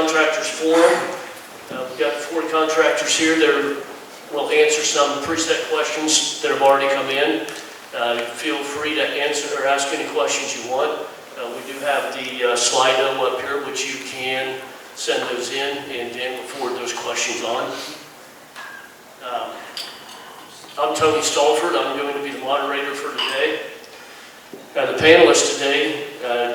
Contractors Forum. We've got 4 contractors here that will answer some preset questions that have already come in. Feel free to answer or ask any questions you want. We do have the Slido up here, which you can send those in, and Dan will forward those questions on. I'm Tony Stolford. I'm going to be the moderator for today. The panelists today,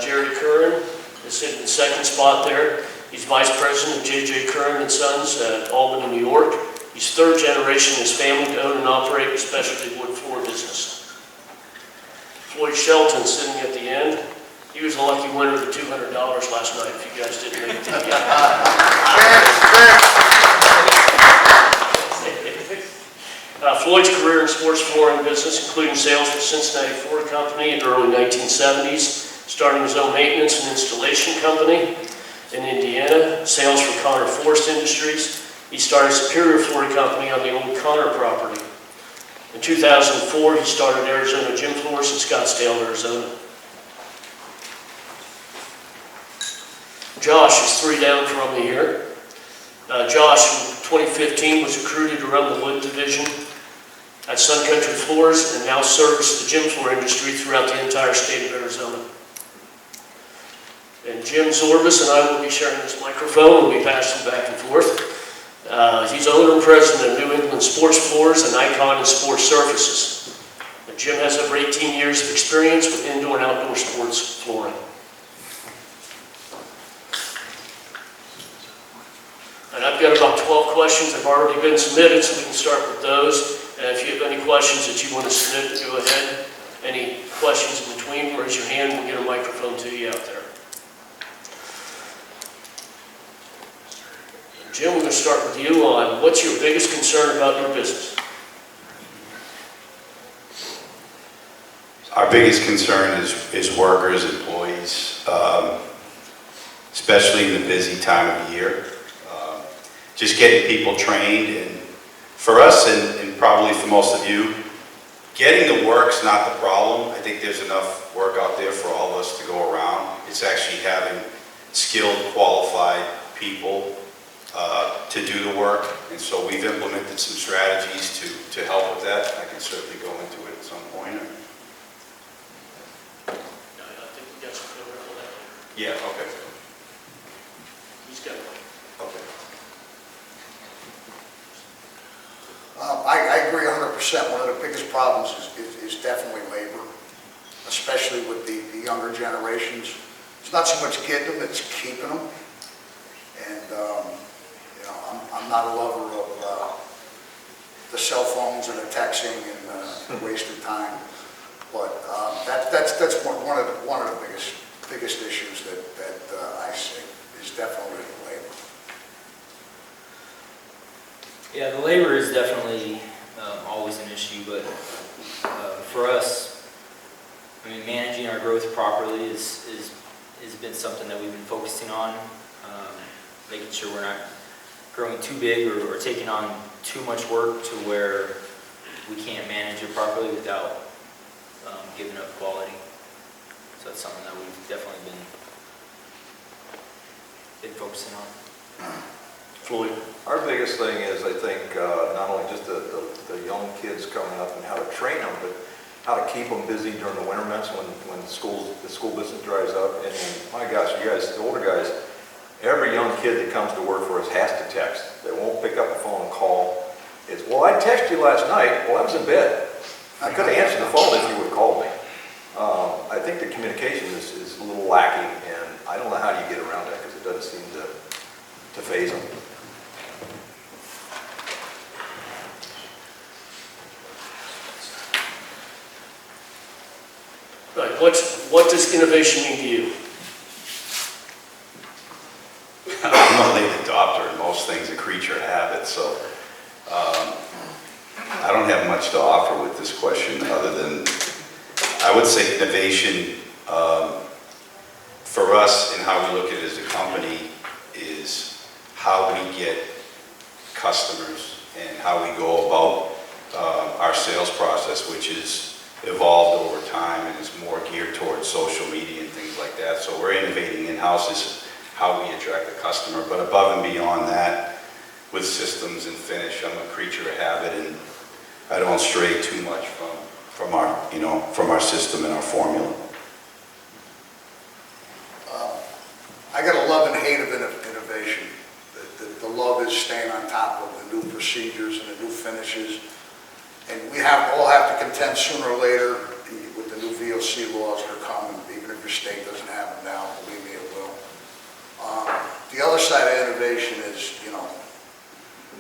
Jerry Curran is sitting in the second spot there. He's Vice President of J.J. Curran & Sons at Albany, New York. He's 3rd generation in his family to own and operate a specialty wood floor business. Floyd Shelton sitting at the end. He was a lucky winner of the $200 last night, if you guys didn't make it yet. Floyd's career in sports flooring business, including sales for Cincinnati Ford Company in the early 1970s, starting his own maintenance and installation company in Indiana, sales for Connor Forest Industries. He started Superior Flooring Company on the old Connor property. In 2004, he started Arizona Gym Floors in Scottsdale, Arizona. Josh is 3 down from me here. Josh, in 2015, was recruited to run the wood division at Sun Country Floors and now serves the gym floor industry throughout the entire state of Arizona. And Jim Zorbas and I will be sharing this microphone. We'll be passing back and forth. He's owner and president of New England Sports Floors and Icon in Sports Surfaces. And Jim has over 18 years of experience with indoor and outdoor sports flooring. And I've got about 12 questions that have already been submitted, so we can start with those. And if you have any questions that you want to submit, go ahead. Any questions in between, raise your hand, we'll get a microphone to you out there. Jim, we're going to start with you on what's your biggest concern about your business? Our biggest concern is workers, employees, especially in the busy time of the year. Just getting people trained, and for us and probably for most of you, getting the work's not the problem. I think there's enough work out there for all of us to go around. It's actually having skilled, qualified people to do the work, and so we've implemented some strategies to help with that. I can certainly go into it at some point. I think we got some over on that. Yeah, okay. He's got it. Okay. I agree 100%. One of the biggest problems is definitely labor, especially with the younger generations. It's not so much getting them, it's keeping them. And I'm not a lover of the cell phones and the texting and the wasted time, but that's one of the biggest issues that I see is definitely the labor. Yeah, the labor is definitely always an issue, but for us, I mean, managing our growth properly has been something that we've been focusing on. Making sure we're not growing too big or taking on too much work to where we can't manage it properly without giving up quality. So that's something that we've definitely been focusing on. Floyd. Our biggest thing is, I think, not only just the young kids coming up and how to train them, but how to keep them busy during the winter months when the school business dries up. And my gosh, you guys, the older guys, every young kid that comes to work for us has to text. They won't pick up the phone and call. It's, well, I texted you last night. Well, I was in bed. I could have answered the phone if you would have called me. I think the communication is a little lacking, and I don't know how you get around that because it doesn't seem to faze them. Right. What does innovation mean to you? I'm a late adopter in most things, a creature of habit, so I don't have much to offer with this question other than I would say innovation for us and how we look at it as a company is how we get customers and how we go about our sales process, which is evolved over time and is more geared towards social media and things like that. So we're innovating in-house how we attract the customer. But above and beyond that, with systems and finish, I'm a creature of habit, and I don't stray too much from our system and our formula. I got a love and hate of innovation. The love is staying on top of the new procedures and the new finishes. And we all have to contend sooner or later with the new VOC laws that are coming, even if your state doesn't have them now, believe me, it will. The other side of innovation is,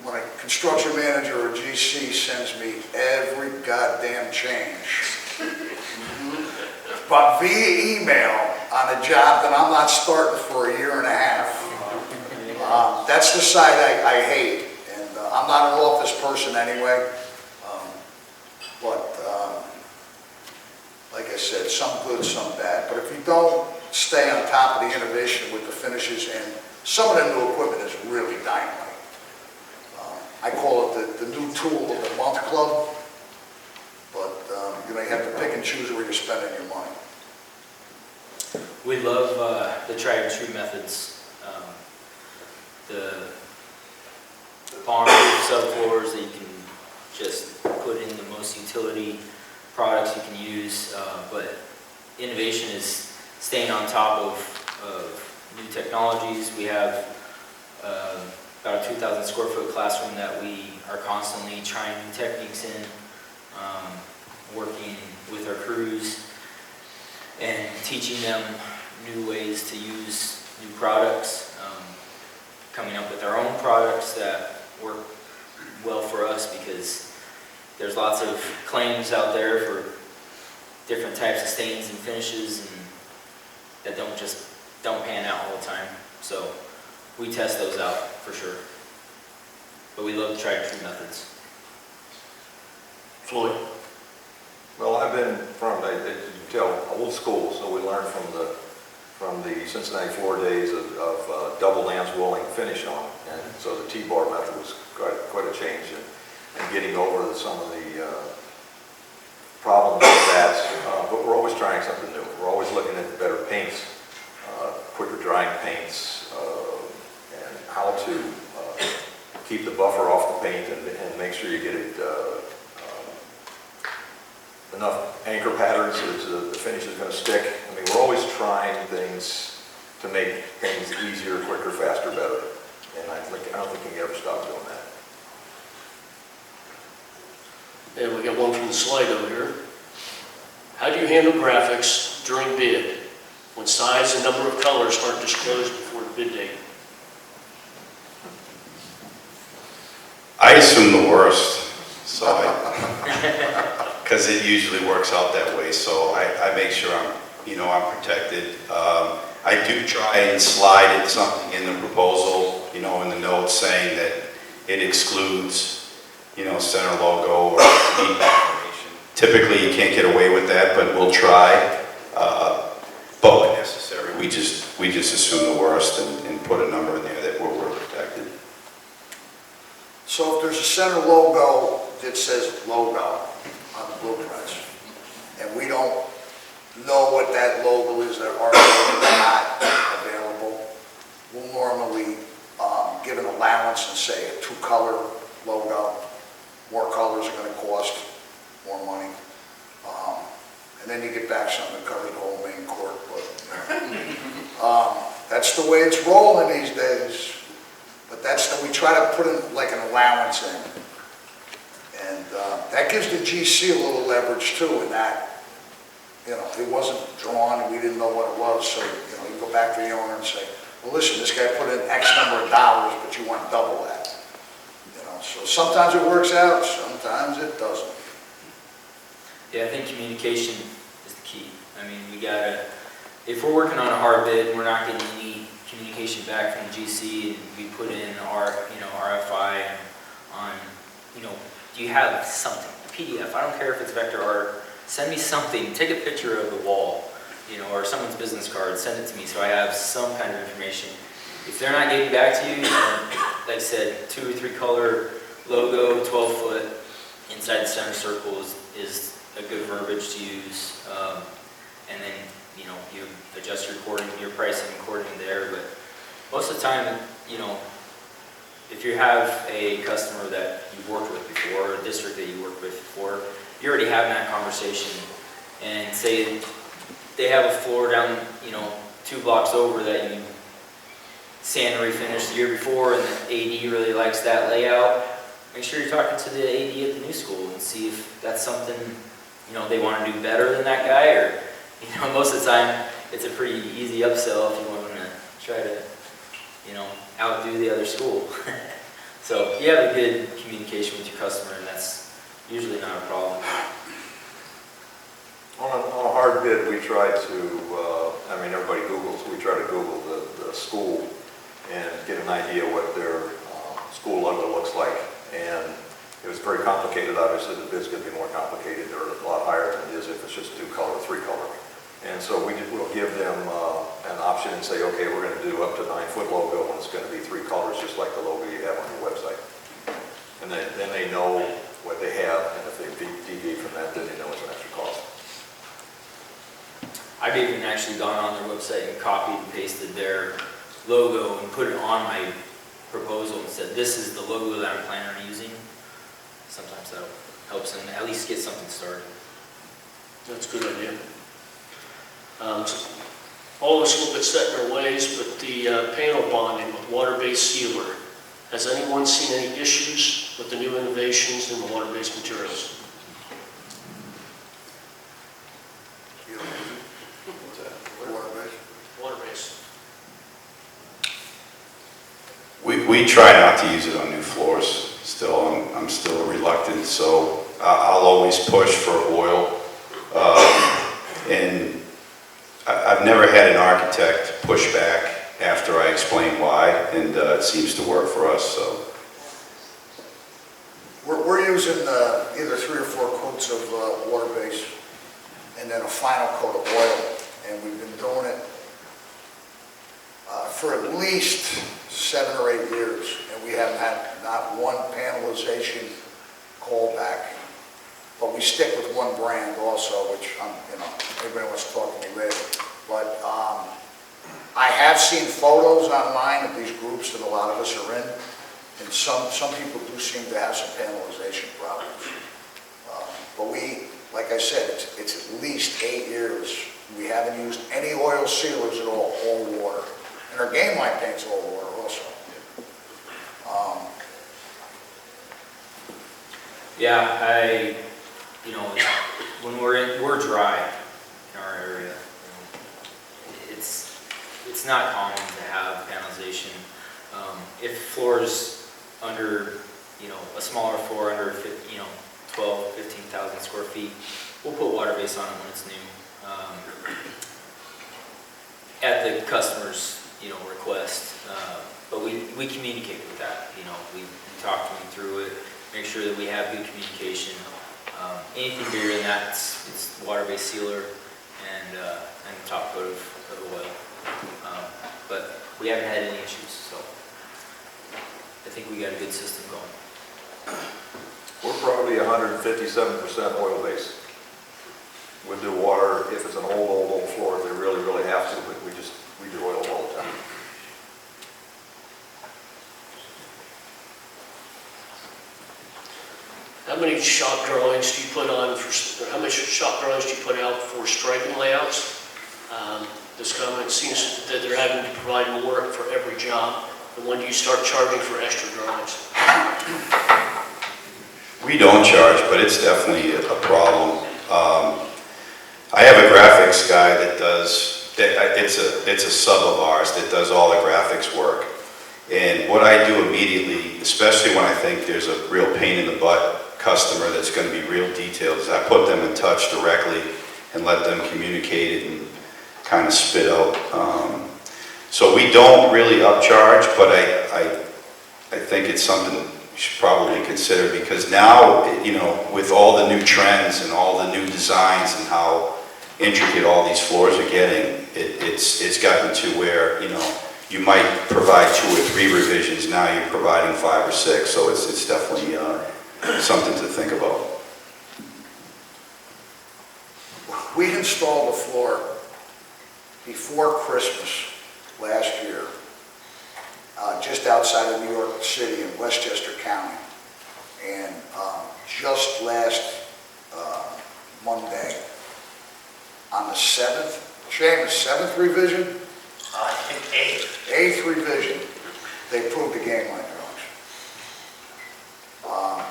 when a construction manager or GC sends me every goddamn change, but via email on a job that I'm not starting for a year and a half. That's the side I hate, and I'm not an office person anyway. Like I said, some good, some bad. But if you don't stay on top of the innovation with the finishes, and some of the new equipment is really dynamite. I call it the new tool of the month club, but you have to pick and choose where you're spending your money. We love the tried and true methods. The barn subfloors that you can just put in the most utility products you can use, but innovation is staying on top of new technologies. We have about a 2,000 square foot classroom that we are constantly trying new techniques in, working with our crews and teaching them new ways to use new products, coming up with our own products that work well for us, because there's lots of claims out there for different types of stains and finishes and that don't pan out all the time. So we test those out for sure. But we love the tried and true methods. Floyd? Well, I've been from, as you can tell, old school, so we learned from the Cincinnati floor days of double lance rolling finish on, and so the T-bar method was quite a change in getting over some of the problems with that. But we're always trying something new. We're always looking at better paints, quicker drying paints, and how to keep the buffer off the paint and make sure you get it enough anchor patterns so that the finish is going to stick. I mean, we're always trying things to make things easier, quicker, faster, better. And I don't think you can ever stop doing that. And we got one from the Slido here. How do you handle graphics during bid when size and number of colors aren't disclosed before the bid date? I assume the worst, so because it usually works out that way. So I make sure I'm protected. I do try and slide in something in the proposal, in the notes saying that it excludes, center logo or neat information. Typically, you can't get away with that, but we'll try. But when necessary, we just assume the worst and put a number in there that we're protected. So if there's a center logo that says logo on the blueprints, and we don't know what that logo is, that are not available, we'll normally give an allowance and say a two-color logo. More colors are going to cost more money. And then you get back something that covers the whole main court. But that's the way it's rolling these days. But we try to put in like an allowance in. And that gives the GC a little leverage too, in that, it wasn't drawn and we didn't know what it was. So, you go back to the owner and say, well, listen, this guy put in X number of dollars, but you want double that. So sometimes it works out, sometimes it doesn't. Yeah, I think communication is the key. I mean, if we're working on a hard bid, we're not getting any communication back from the GC, and we put in our, RFI on, do you have something, PDF, I don't care if it's vector art, send me something, take a picture of the wall, or someone's business card, send it to me so I have some kind of information. If they're not getting back to you, like I said, 2 or 3 color logo, 12 foot, inside the center circle is a good verbiage to use. And then, you adjust your pricing accordingly there. But Most of the time, if you have a customer that you've worked with before, or a district that you worked with before, you're already having that conversation. And say they have a floor down, 2 blocks over that you sand and refinished the year before, and the AD really likes that layout, make sure you're talking to the AD at the new school and see if that's something, they want to do better than that guy, or, most of the time, it's a pretty easy upsell if you want to try to, outdo the other school. So you have a good communication with your customer, and that's usually not a problem. On a hard bid, we try to, everybody Googles, we try to Google the school and get an idea what their school logo looks like. And it was very complicated. Obviously, the bid's going to be more complicated. They're a lot higher than it is if it's just 2-color, 3-color. And so we'll give them an option and say, okay, we're going to do up to 9-foot logo, and it's going to be 3 colors, just like the logo you have on your website. And then they know what they have, and if they deviate from that, then they know it's an extra cost. I've even actually gone on their website and copied and pasted their logo and put it on my proposal and said, this is the logo that I'm planning on using. Sometimes that helps them at least get something started. That's a good idea. All of us a little bit set in our ways, but the panel bonding with water-based sealer, has anyone seen any issues with the new innovations in the water-based materials? Water-based. We try not to use it on new floors. Still, I'm still reluctant, so I'll always push for oil. And I've never had an architect push back after I explain why, and it seems to work for us. So We're using either 3 or 4 coats of water base and then a final coat of oil, and we've been doing it for at least 7 or 8 years, and we haven't had not one panelization call back. But we stick with one brand also, which everybody wants to talk to me later. But I have seen photos online of these groups that a lot of us are in, and some people do seem to have some panelization problems. But we, like I said, it's at least 8 years. We haven't used any oil sealers at all water. And our game line paint's all water also. Yeah, when we're dry in our area, it's not common to have panelization. If floors under, a smaller floor under 12, 15,000 square feet, we'll put water base on it when it's new. At the customer's, request, but we communicate with that. We talk to them through it, make sure that we have good communication. Anything bigger than that, it's water-based sealer and top coat of oil. But we haven't had any issues, so I think we got a good system going. We're probably 157% oil base. We'll do water if it's an old floor, if they really, really have to, but we do oil all the time. How many shop drawings do you put on for, or how many shop drawings do you put out for striping layouts? This comment seems that they're having to provide more for every job. And when do you start charging for extra drawings? we don't charge, but it's definitely a problem. I have a graphics guy that does, it's a sub of ours that does all the graphics work. And what I do immediately, especially when I think there's a real pain in the butt customer that's going to be real detailed, is I put them in touch directly and let them communicate it and kind of spit out. So we don't really upcharge, but I think it's something you should probably consider, because now, with all the new trends and all the new designs and how intricate all these floors are getting, it's gotten to where, you might provide 2 or 3 revisions, now you're providing 5 or 6, so it's definitely something to think about. We installed the floor before Christmas last year, just outside of New York City in Westchester County. And just last Monday, on the 7th, Shane, the 7th revision? I think 8th revision, they approved the game line drawings.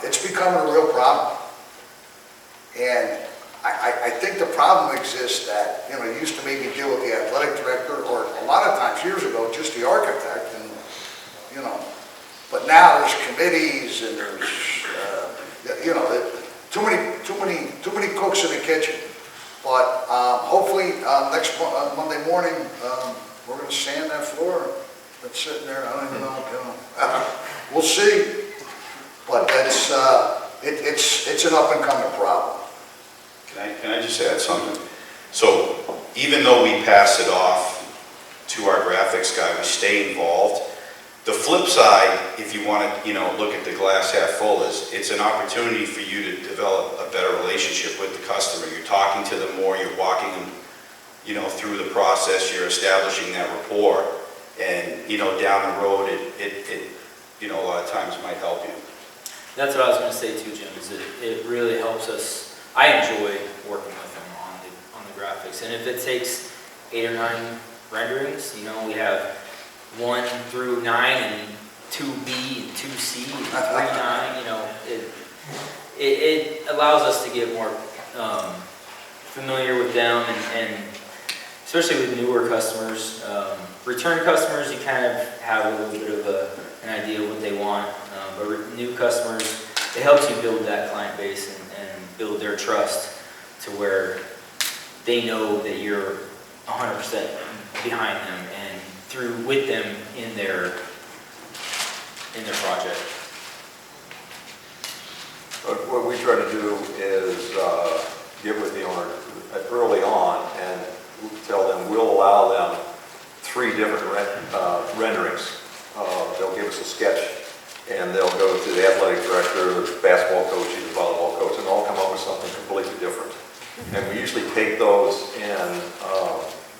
It's becoming a real problem. And I think the problem exists that, you know, you used to maybe deal with the athletic director, or a lot of times years ago, just the architect, and, you know, but now there's committees and there's, you know, too many cooks in the kitchen. But hopefully next Monday morning, we're going to sand that floor that's sitting there. I don't even know, you know. We'll see. But that's it's an up and coming problem. Can I just add something? So even though we pass it off to our graphics guy, we stay involved. The flip side, if you want to, you know, look at the glass half full, is it's an opportunity for you to develop a better relationship with the customer. You're talking to them more, you're walking them, you know, through the process, you're establishing that rapport, and, you know, down the road, it you know, a lot of times might help you. That's what I was going to say too, Jim, is it really helps us. I enjoy working with them on the graphics, and if it takes 8 or 9 renderings, you know, we have 1 through 9 and 2B and 2C and 3-9, you know, it allows us to get more familiar with them, and especially with newer customers. Return customers, you kind of have a little bit of an idea of what they want, but new customers, it helps you build that client base and build their trust to where they know that you're 100% behind them and through with them in their project. But what we try to do is get with the owner early on and tell them we'll allow them 3 different renderings. They'll give us a sketch, and they'll go to the athletic director, the basketball coach, the volleyball coach, and they'll come up with something completely different. And we usually take those and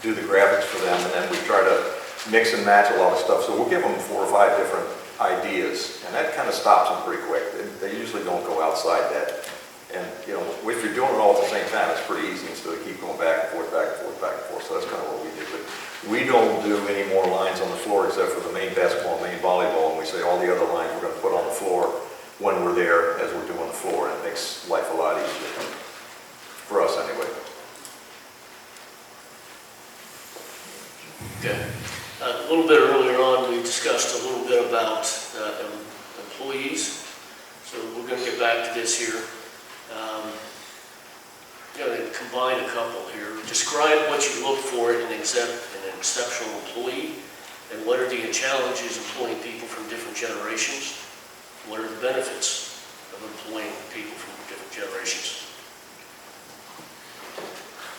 do the graphics for them, and then we try to mix and match a lot of stuff. So we'll give them 4 or 5 different ideas, and that kind of stops them pretty quick. They usually don't go outside that. And, you know, if you're doing it all at the same time, it's pretty easy instead of keep going back and forth, back and forth, back and forth. So that's kind of what we do. But we don't do any more lines on the floor except for the main basketball and main volleyball, and we say all the other lines we're going to put on the floor when we're there as we're doing the floor, and it makes life a lot easier. For us, anyway. Okay. A little bit earlier on, we discussed a little bit about employees. So we're going to get back to this here. Going to combine a couple here. Describe what you look for in an exceptional employee, and what are the challenges employing people from different generations? What are the benefits of employing people from different generations?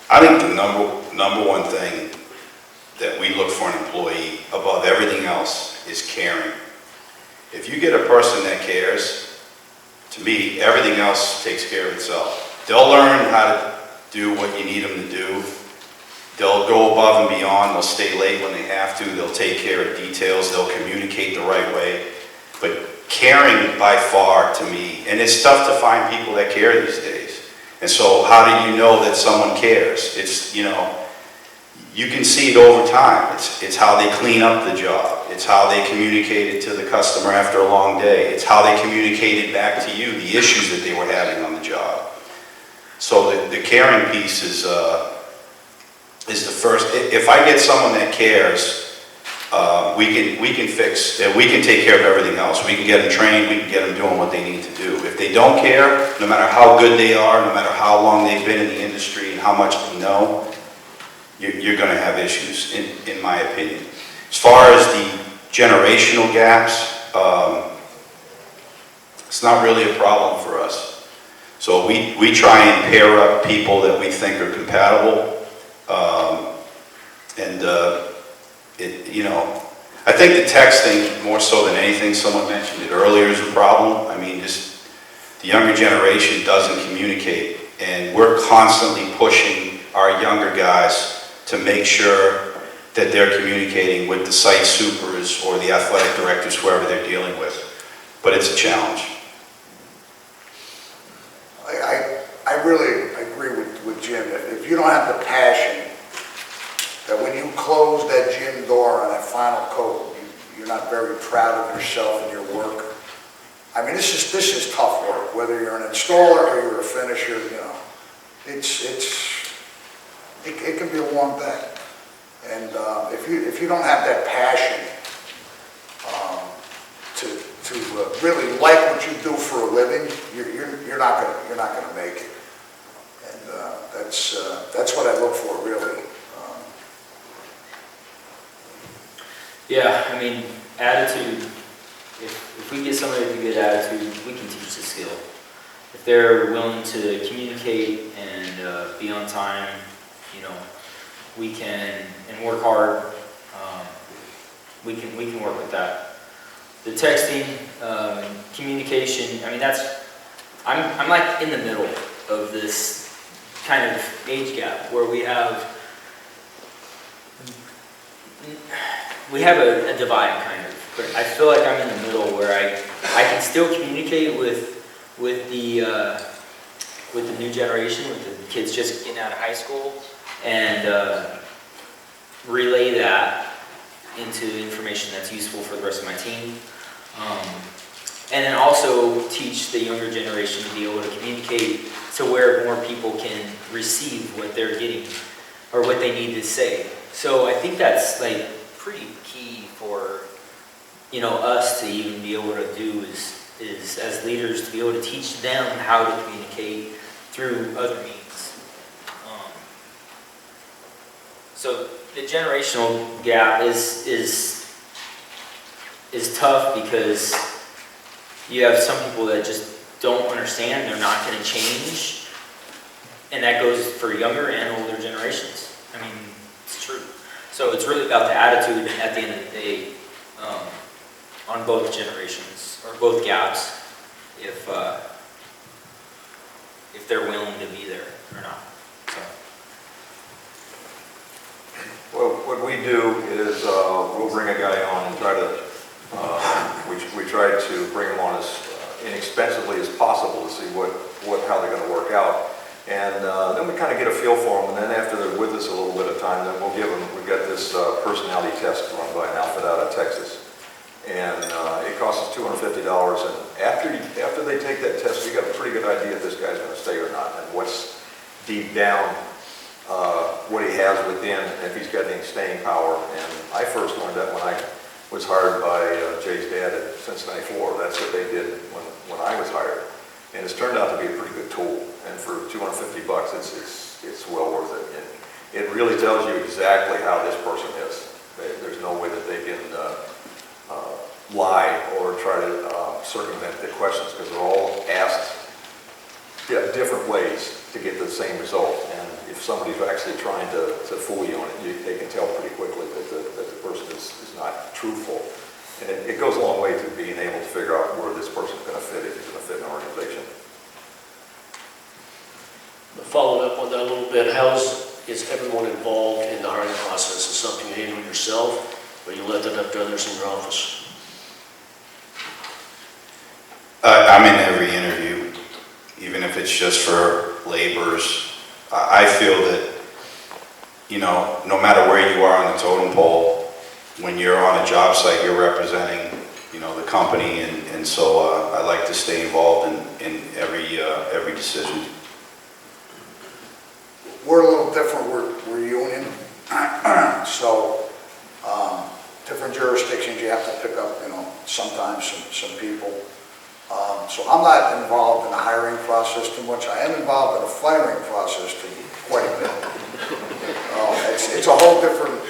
I think the number one thing that we look for an employee above everything else is caring. If you get a person that cares, to me, everything else takes care of itself. They'll learn how to do what you need them to do. They'll go above and beyond. They'll stay late when they have to. They'll take care of details. They'll communicate the right way. But caring by far to me, and it's tough to find people that care these days. And so how do you know that someone cares? It's, you know, you can see it over time. It's how they clean up the job. It's how they communicated to the customer after a long day. It's how they communicated back to you the issues that they were having on the job. So the caring piece is the first. If I get someone that cares, we can fix. We can take care of everything else. We can get them trained. We can get them doing what they need to do. If they don't care, no matter how good they are, no matter how long they've been in the industry and how much they know, you're going to have issues, in my opinion. As far as the generational gaps, it's not really a problem for us. So we try and pair up people that we think are compatible, you know, I think the texting, more so than anything, someone mentioned it earlier, is a problem. I mean, just the younger generation doesn't communicate, and we're constantly pushing our younger guys to make sure that they're communicating with the site supers coaches or the athletic directors, whoever they're dealing with. But it's a challenge. I really agree with Jim. If you don't have the passion, that when you close that gym door on that final coat, you're not very proud of yourself and your work. I mean, this is tough work, whether you're an installer or you're a finisher, you know. It can be a long day. And if you don't have that passion to really like what you do for a living, you're not gonna make it. And that's what I look for, really. Yeah, I mean, attitude, if we get somebody with a good attitude, we can teach the skill. If they're willing to communicate and be on time, you know, we can, and work hard, we can work with that. The texting, communication, I mean, I'm like in the middle of this kind of age gap where we have a divide, kind of. But I feel like I'm in the middle where I can still communicate with the new generation, with the kids just getting out of high school, and relay that into information that's useful for the rest of my team. And then also teach the younger generation to be able to communicate to where more people can receive what they're getting or what they need to say. So I think that's like pretty key for, you know, us to even be able to do is as leaders to be able to teach them how to communicate through other means. So the generational gap is tough because you have some people that just don't understand, they're not going to change, and that goes for younger and older generations. I mean, it's true. So it's really about the attitude at the end of the day on both generations, or both gaps, if they're willing to be there or not. So. Well, what we do is we'll bring a guy on and try to, we try to bring him on as inexpensively as possible to see how they're going to work out. And then we kind of get a feel for them, and then after they're with us a little bit of time, then we'll give them, we've got this personality test run by an outfit out of Texas. And it costs us $250, and after they take that test, we got a pretty good idea if this guy's going to stay or not, and what's deep down, what he has within, and if he's got any staying power. And I first learned that when I was hired by Jay's dad at Cincinnati, Florida. That's what they did when I was hired, and it's turned out to be a pretty good tool. And for $250, it's well worth it. And it really tells you exactly how this person is. There's no way that they can lie or try to circumvent the questions, because they're all asked different ways to get the same result. And if somebody's actually trying to fool you on it, they can tell pretty quickly that the person is not truthful. And it goes a long way to being able to figure out where this person's going to fit, if he's going to fit in an organization. Following up on that a little bit, is everyone involved in the hiring process? Is something you handle yourself, or you let that up to others in your office? I'm in every interview, even if it's just for laborers. I feel that, you know, no matter where you are on the totem pole, when you're on a job site, you're representing, you know, the company, and so I like to stay involved in every decision. We're a little different, we're union, so different jurisdictions, you have to pick up, you know, sometimes some people. So I'm not involved in the hiring process too much. I am involved in the firing process quite a bit. It's a whole different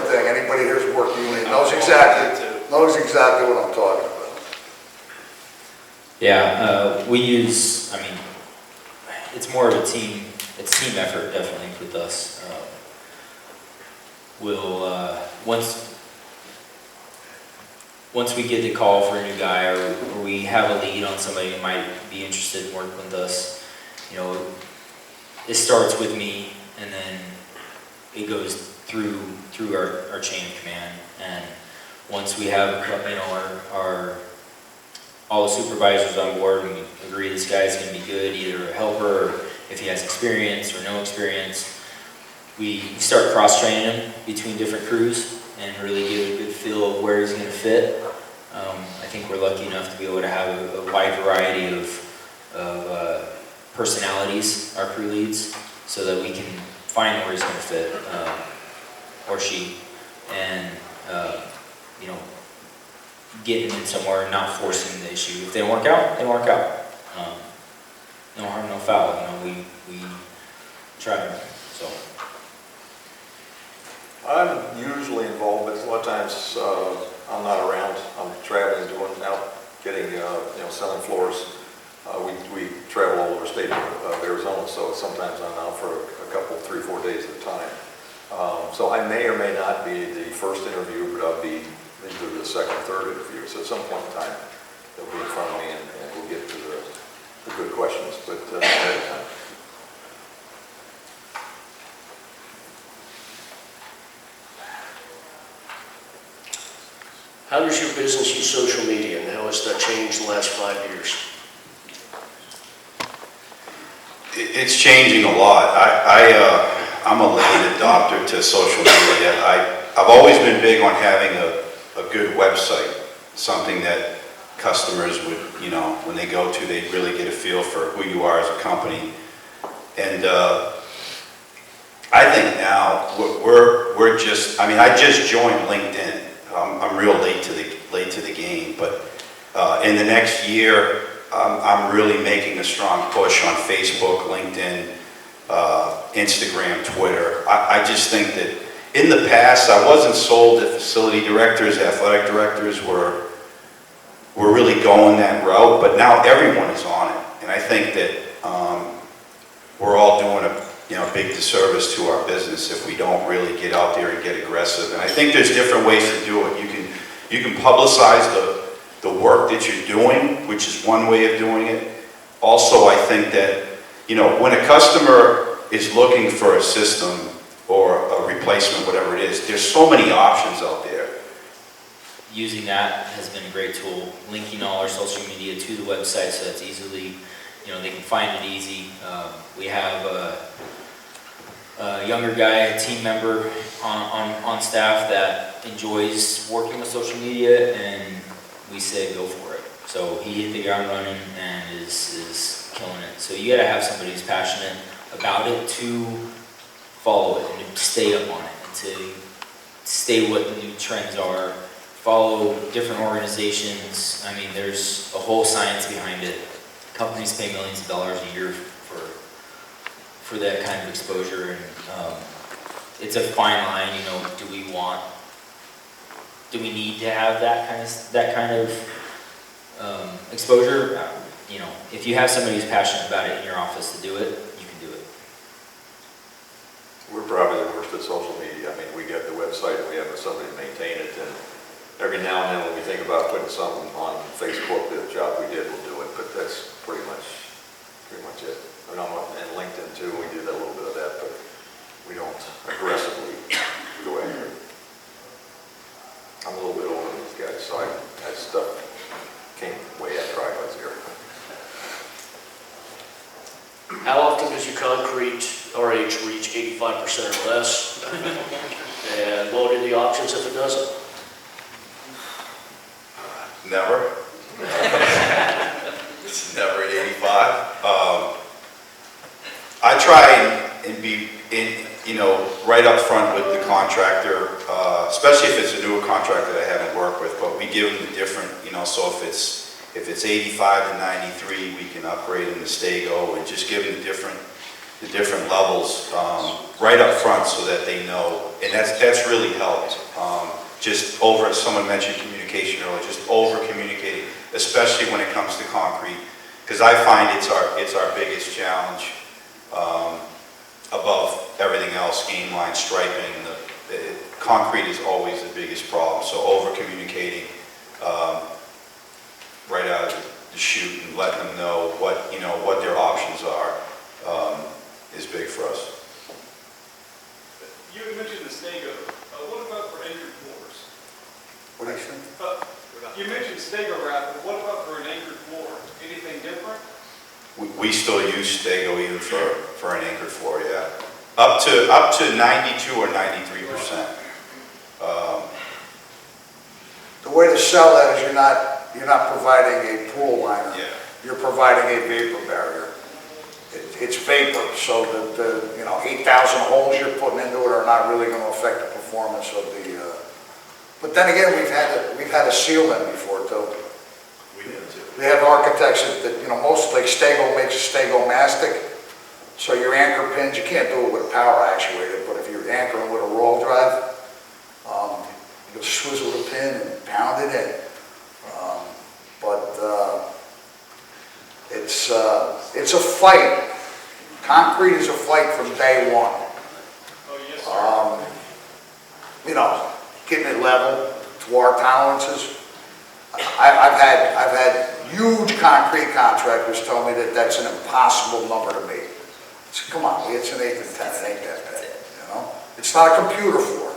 thing. Anybody here's worked union knows exactly what I'm talking about. Yeah, we use, I mean, it's more of a team, it's team effort definitely with us. We'll, once we get the call for a new guy, or we have a lead on somebody who might be interested in working with us, you know, it starts with me, and then it goes through our chain of command. And once we have, you know, all the supervisors on board and we agree this guy's gonna be good, either a helper or if he has experience or no experience, we start cross-training him between different crews and really get a good feel of where he's gonna fit. I think we're lucky enough to be able to have a wide variety of personalities, our crew leads, so that we can find where he's gonna fit, or she, and you know, getting in somewhere and not forcing the issue. If they don't work out, they don't work out. No harm, no foul. You know, we try to. So I'm usually involved, but a lot of times I'm not around. I'm traveling, doing out, getting, you know, selling floors. We travel all over the state of Arizona, so sometimes I'm out for a couple, 3 or 4 days at a time. So I may or may not be the first interview, but I'll be either the second or third interview. So at some point in time, they'll be in front of me and we'll get to the good questions, but not every time. How does your business use social media, and how has that changed the last 5 years? It's changing a lot. I'm a late adopter to social media. I've always been big on having a good website, something that customers would, you know, when they go to, they really get a feel for who you are as a company. And I think now we're just, I mean, I just joined LinkedIn. I'm real late to the game, but in the next year, I'm really making a strong push on Facebook, LinkedIn, Instagram, Twitter. I just think that in the past, I wasn't sold that facility directors, athletic directors were really going that route, but now everyone is on it. And I think that we're all doing a big disservice to our business if we don't really get out there and get aggressive. And I think there's different ways to do it. You can publicize the work that you're doing, which is one way of doing it. Also, I think that, you know, when a customer is looking for a system or a replacement, whatever it is, there's so many options out there. using that has been a great tool, linking all our social media to the website so that's easily, you know, they can find it easy. We have a younger guy, a team member on staff that enjoys working with social media, and we say go for it. So he hit the ground running and is killing it. So you gotta have somebody who's passionate about it to follow it and to stay up on it and to stay what the new trends are, follow different organizations. I mean, there's a whole science behind it. Companies pay millions of dollars a year for that kind of exposure, and it's a fine line. You know, do we need to have that kind of exposure? You know, if you have somebody who's passionate about it in your office to do it, you can do it. We're probably the worst at social media. I mean, we get the website and we have somebody to maintain it, and every now and then when we think about putting something on Facebook, the job we did, we'll do it, but that's pretty much it. And LinkedIn too, we do that, a little bit of that, but we don't aggressively go after it. I'm a little bit older than these guys, so that stuff came way after I was here. How often does your concrete RH reach 85% or less? And what are the options if it doesn't? Never. It's never at 85. I try and be right up front with the contractor, especially if it's a newer contractor that I haven't worked with, but we give them the different, so if it's 85 to 93, we can upgrade them to Stego and just give them the different levels right up front so that they know, and that's really helped. Someone mentioned communication earlier, just over communicating, especially when it comes to concrete, because I find it's our biggest challenge above everything else, game line, striping. Concrete is always the biggest problem, so over communicating right out of the chute and letting them know what their options are is big for us. You had mentioned the Stego You mentioned Stego wrap, but what about for an anchored floor? Anything different? We still use Stego even for an anchored floor, yeah. Up to 92 or 93%. The way to sell that is you're not providing a pool liner. Yeah. You're providing a vapor barrier. It's vapor, so the 8,000 holes you're putting into it are not really going to affect the performance of the. But then again, we've had to seal them before too. We did too. They have architects that most like Stego makes a Stego mastic. So your anchor pins, you can't do it with a power actuator, but if you're anchoring with a roll drive, you'll swizzle the pin and pound it in. It's a fight. Concrete is a fight from day one. Oh, yes, sir. Getting it level to our tolerances. I've had huge concrete contractors tell me that that's an impossible number to meet. Come on, it's an 8 to 10, it ain't that bad, It's not a computer floor.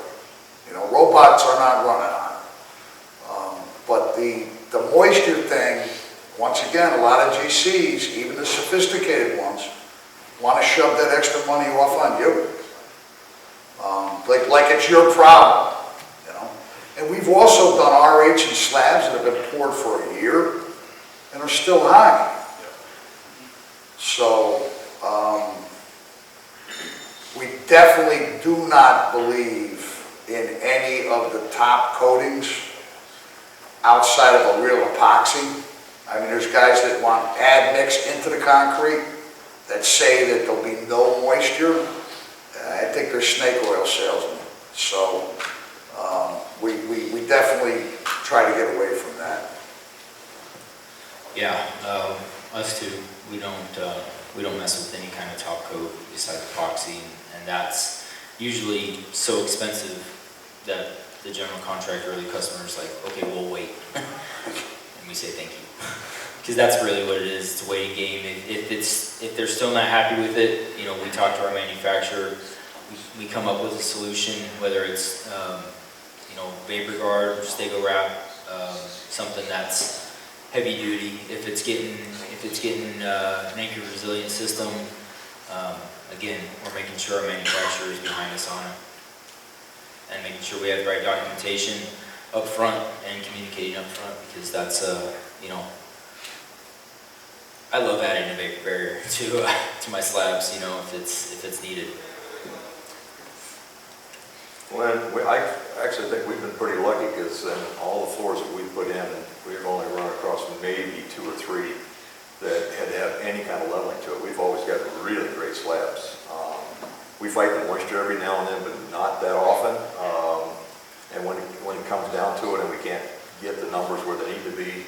Robots are not running on it. But the moisture thing, once again, a lot of GCs, even the sophisticated ones, want to shove that extra money off on you. Like it's your problem, And we've also done RH and slabs that have been poured for a year and are still high. So, we definitely do not believe in any of the top coatings outside of a real epoxy. I mean, there's guys that want admix into the concrete that say that there'll be no moisture. I think they're snake oil salesmen. So, we definitely try to get away from that. Yeah, us too. We don't mess with any kind of top coat besides epoxy, and that's usually so expensive that the general contractor or the customer is like, okay, we'll wait, and we say thank you, because that's really what it is. It's a waiting game. If they're still not happy with it, we talk to our manufacturer. We come up with a solution, whether it's vapor guard, Stego wrap, something that's heavy duty. If it's getting an anchor resilient system, again, we're making sure our manufacturer is behind us on it, and making sure we have the right documentation up front and communicating up front, because that's I love adding a vapor barrier to my slabs, if it's needed. I actually think we've been pretty lucky, because in all the floors that we put in, we've only run across maybe 2 or 3 that had to have any kind of leveling to it. We've always got really great slabs. We fight the moisture every now and then, but not that often. And when it comes down to it and we can't get the numbers where they need to be,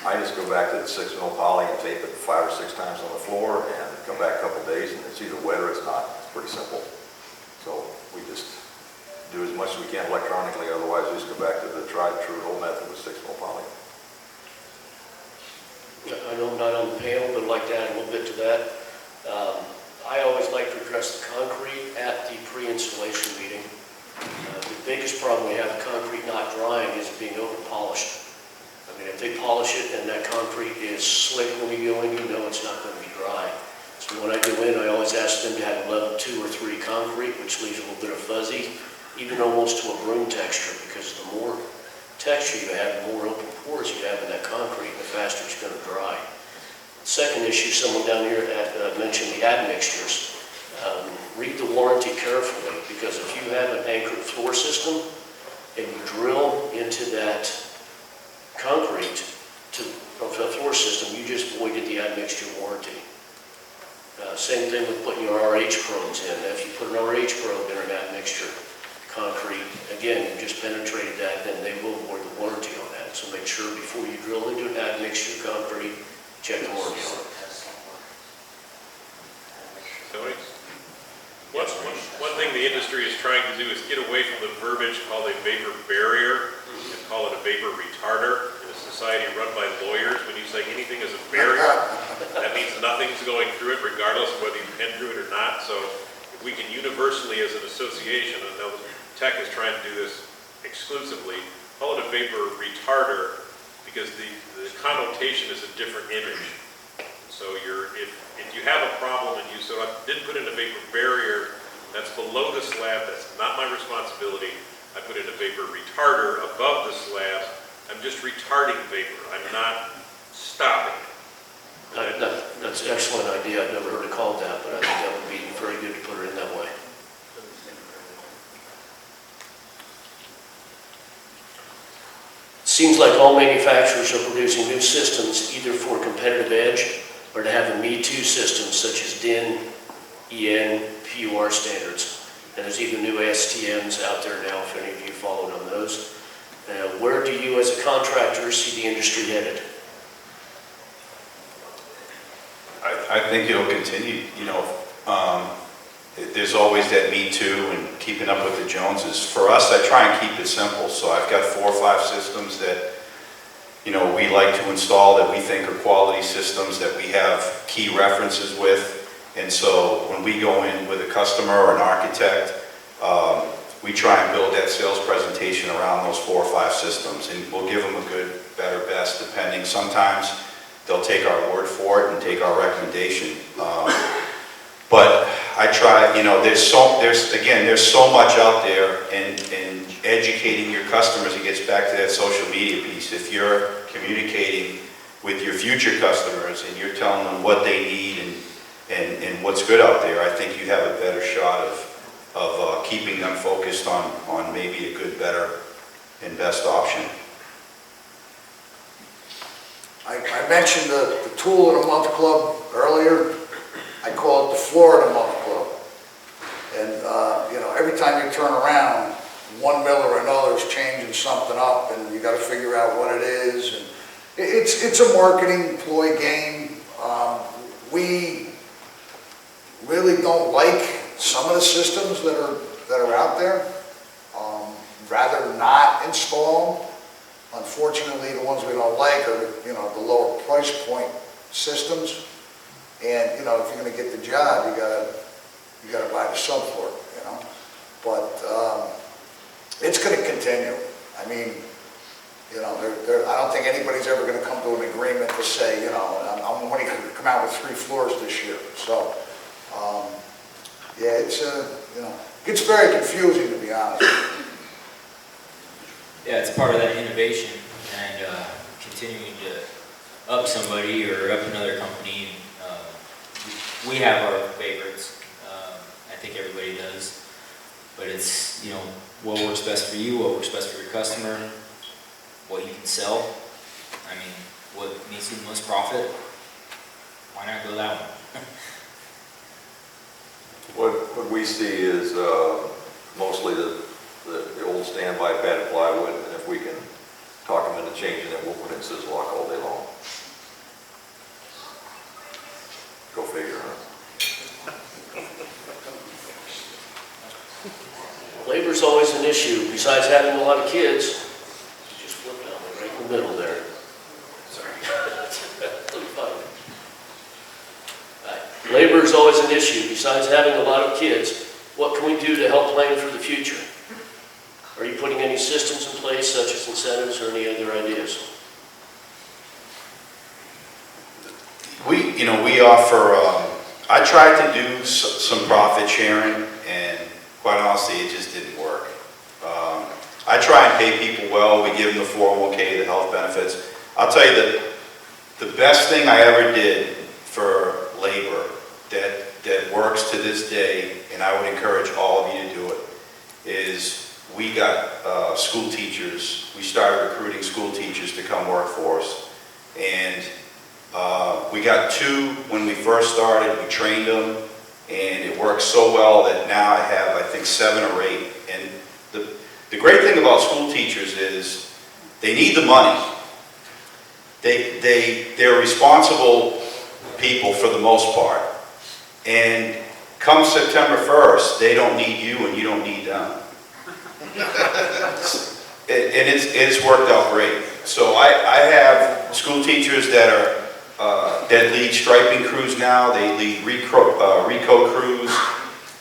I just go back to the 6-mil poly and tape it 5 or 6 times on the floor and come back a couple days, and it's either wet or it's not. It's pretty simple. So we just do as much as we can electronically, otherwise we just go back to the tried true old method with 6-mil poly. I know I'm not on the panel, but I'd like to add a little bit to that. I always like to address the concrete at the pre-installation meeting. The biggest problem we have with concrete not drying is being over-polished. I mean, if they polish it and that concrete is slick when you go in, it's not going to be dry. So when I go in, I always ask them to have a level 2 or 3 concrete, which leaves a little bit of fuzzy, even almost to a broom texture, because the more texture you have, the more open pores you have in that concrete, the faster it's going to dry. Second issue, someone down here mentioned the admixtures. Read the warranty carefully, because if you have an anchored floor system and you drill into that concrete of the floor system, you just voided the admixture warranty. Same thing with putting your RH probes in. If you put an RH probe in an admixture concrete, again, you just penetrated that, then they will void the warranty on that. So make sure before you drill into an admixture concrete, check the warranty on it. Tony? One thing the industry is trying to do is get away from the verbiage called a vapor barrier and call it a vapor retarder. In a society run by lawyers, when you say anything is a barrier, that means nothing's going through it, regardless of whether you pen through it or not. So if we can universally, as an association, and I know Tech is trying to do this exclusively, call it a vapor retarder, location is a different image. So if you have a problem and you didn't put in a vapor barrier that's below the slab, that's not my responsibility. I put in a vapor retarder above the slab. I'm just retarding vapor. I'm not stopping it. That's an excellent idea. I've never heard it called that, but I think that would be very good to put it in that way. Seems like all manufacturers are producing new systems either for competitive edge or to have a Me Too systems such as DIN, EN, PUR standards. And there's even new STMs out there now, if any of you followed on those. Where do you as a contractor see the industry headed? I think it'll continue, there's always that Me Too and keeping up with the Joneses. For us, I try and keep it simple. So I've got 4 or 5 systems that, we like to install that we think are quality systems that we have key references with. And so when we go in with a customer or an architect, we try and build that sales presentation around those 4 or 5 systems. And we'll give them a good, better, best, depending. Sometimes they'll take our word for it and take our recommendation. But I try, there's so much out there, and educating your customers, it gets back to that social media piece. If you're communicating with your future customers and you're telling them what they need and what's good out there, I think you have a better shot of keeping them focused on maybe a good, better, and best option. I mentioned the Tool of the Month Club earlier. I call it the Floor of the Month Club. And, every time you turn around, one mill or another is changing something up, and you got to figure out what it is. And it's a marketing ploy game. We really don't like some of the systems that are out there. Rather not install them. Unfortunately, the ones we don't like are the lower price point systems. And if you're going to get the job, you gotta buy the subfloor, But it's going to continue. I mean, I don't think anybody's ever going to come to an agreement to say, I'm only going to come out with 3 floors this year. So, yeah, it gets very confusing, to be honest. Yeah, it's part of that innovation and continuing to up somebody or up another company. We have our favorites. I think everybody does. But it's, what works best for you, what works best for your customer, what you can sell. I mean, what makes you the most profit? Why not go that one? What we see is mostly the old standby padded plywood, and if we can talk them into changing it, we'll put in Sizzlock all day long. Go figure, huh? Labor's always an issue, besides having a lot of kids. You just flip down right in the middle there. Sorry. Labor is always an issue, besides having a lot of kids. What can we do to help plan for the future? Are you putting any systems in place, such as incentives or any other ideas? We offer, I tried to do some profit sharing, and quite honestly, it just didn't work. I try and pay people well. We give them the 401k, the health benefits. I'll tell you that the best thing I ever did for labor that works to this day, and I would encourage all of you to do it, is we got school teachers. We started recruiting school teachers to come work for us. And we got 2 when we first started. We trained them, and it worked so well that now I have, I think, 7 or 8. And the great thing about school teachers is they need the money. They're responsible people for the most part. And come September 1st, they don't need you and you don't need them. And it's worked out great. So I have school teachers that lead striping crews now. They lead Rico crews,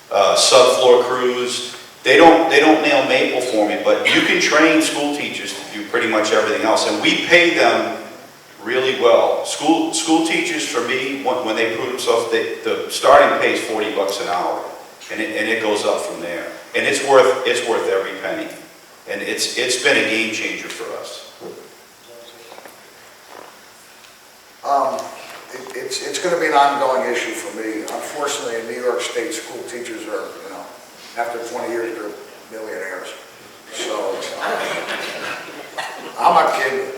subfloor crews. They don't nail maple for me, but you can train school teachers to do pretty much everything else. And we pay them really well. School teachers, for me, when they prove themselves, the starting pay is $40 an hour, and it goes up from there. And it's worth every penny. And it's been a game changer for us. It's going to be an ongoing issue for me. Unfortunately, in New York State, school teachers are, after 20 years, they're millionaires. So, I'm not kidding.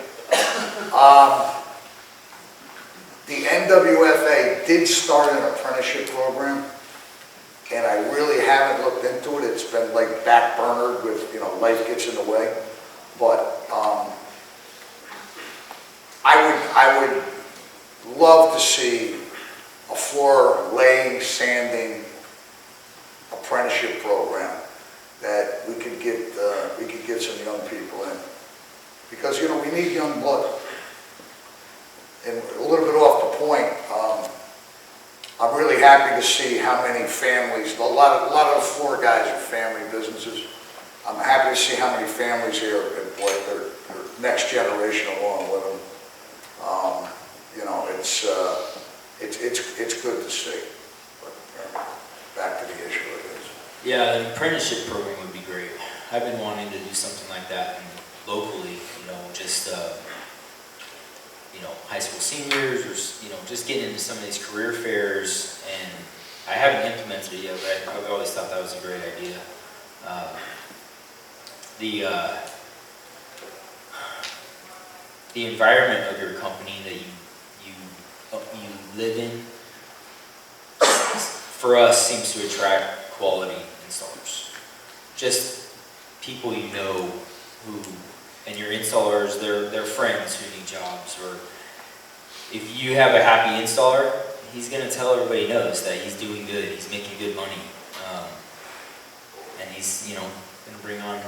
The NWFA did start an apprenticeship program, and I really haven't looked into it. It's been like backburnered with, life gets in the way. But I would love to see a floor laying, sanding apprenticeship program that we could get some young people in, because we need young blood. And a little bit off the point, I'm really happy to see how many families. A lot of the floor guys are family businesses. I'm happy to see how many families here have brought their next generation along with them. It's good to see. But back to the issue of this. Yeah, an apprenticeship program would be great. I've been wanting to do something like that locally, just, high school seniors or, just getting into some of these career fairs. And I haven't implemented it yet, but I've always thought that was a great idea. The environment of your company that you live in, for us, seems to attract quality installers. Just people who, and your installers, they're friends who need jobs, or if you have a happy installer, he's going to tell everybody he knows that he's doing good, he's making good money, and he's, going to bring on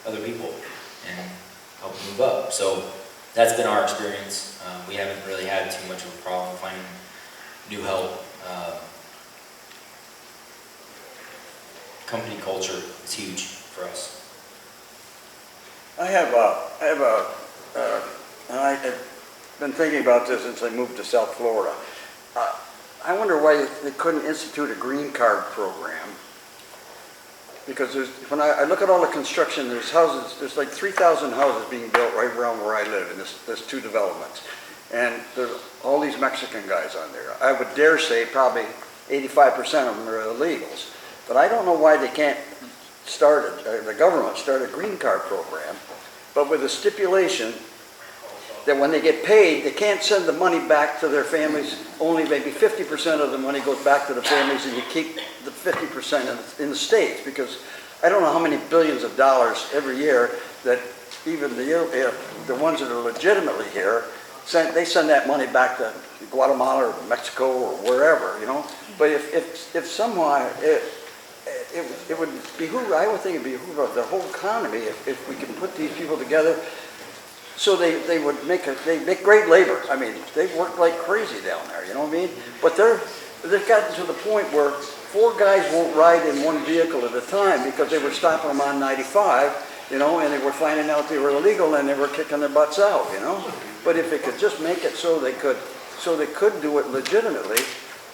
other people and help move up. So that's been our experience. We haven't really had too much of a problem finding new help. Company culture is huge for us. I've been thinking about this since I moved to South Florida. I wonder why they couldn't institute a green card program. Because when I look at all the construction, there's like 3,000 houses being built right around where I live, and there's two developments. And there's all these Mexican guys on there. I would dare say probably 85% of them are illegals. But I don't know why they can't the government start a green card program, but with a stipulation that when they get paid, they can't send the money back to their families. Only maybe 50% of the money goes back to the families, and you keep the 50% in the states, because I don't know how many billions of dollars every year that even the ones that are legitimately here, they send that money back to Guatemala or Mexico or wherever, But if somehow it would behoove, I would think it would behoove the whole economy if we can put these people together. So they make great labor. I mean, they work like crazy down there, you know what I mean? But they've gotten to the point where 4 guys won't ride in one vehicle at a time because they were stopping them on 95, and they were finding out they were illegal and they were kicking their butts out, But if they could just make it so they could do it legitimately,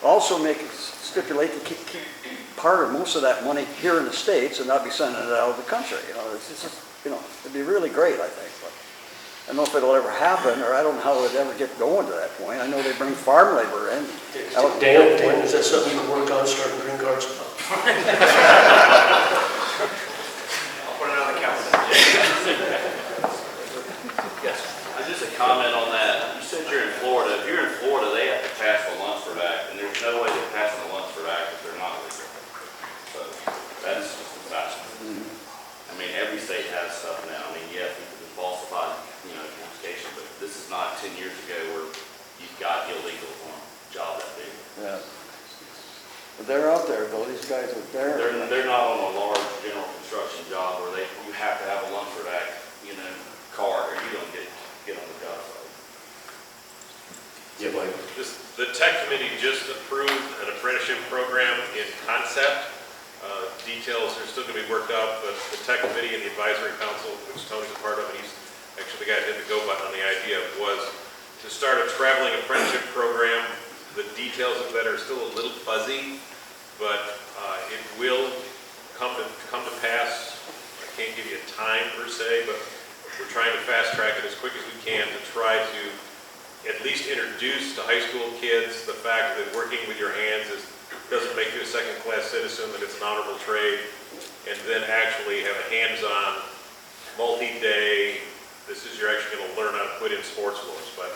also stipulate to keep part of most of that money here in the States and not be sending it out of the country, It's just, it'd be really great, I think. But I don't know if it'll ever happen, or I don't know how it would ever get going to that point. I know they bring farm labor in. Dan, is that something you can work on, starting green cards? I'll put it on the calendar. Yes. Just a comment on that. You said you're in Florida. If you're in Florida, they have to pass the Lunsford Act, and there's no way they're passing the Lunsford Act if they're not legal. So that's just a fact. I mean, every state has stuff now. I mean, yeah, people can falsify, communication, but this is not 10 years ago where you've got illegal on a job that big. Yeah. But they're out there, though. These guys are there. They're not on a large general construction job where you have to have a Lunsford Act, card, or you don't get on the job site. Yeah, Mike. The tech committee just approved an apprenticeship program in concept. Details are still going to be worked out, but the tech committee and the advisory council, which Tony's a part of, and he's actually the guy that hit the go button on the idea, was to to start a traveling apprenticeship program. The details of that are still a little fuzzy, but it will come to pass. I can't give you a time per se, but we're trying to fast track it as quick as we can to try to at least introduce to high school kids the fact that working with your hands doesn't make you a second-class citizen, that it's an honorable trade, and then actually have a hands-on, multi-day, you're actually going to learn how to put in sports clothes. But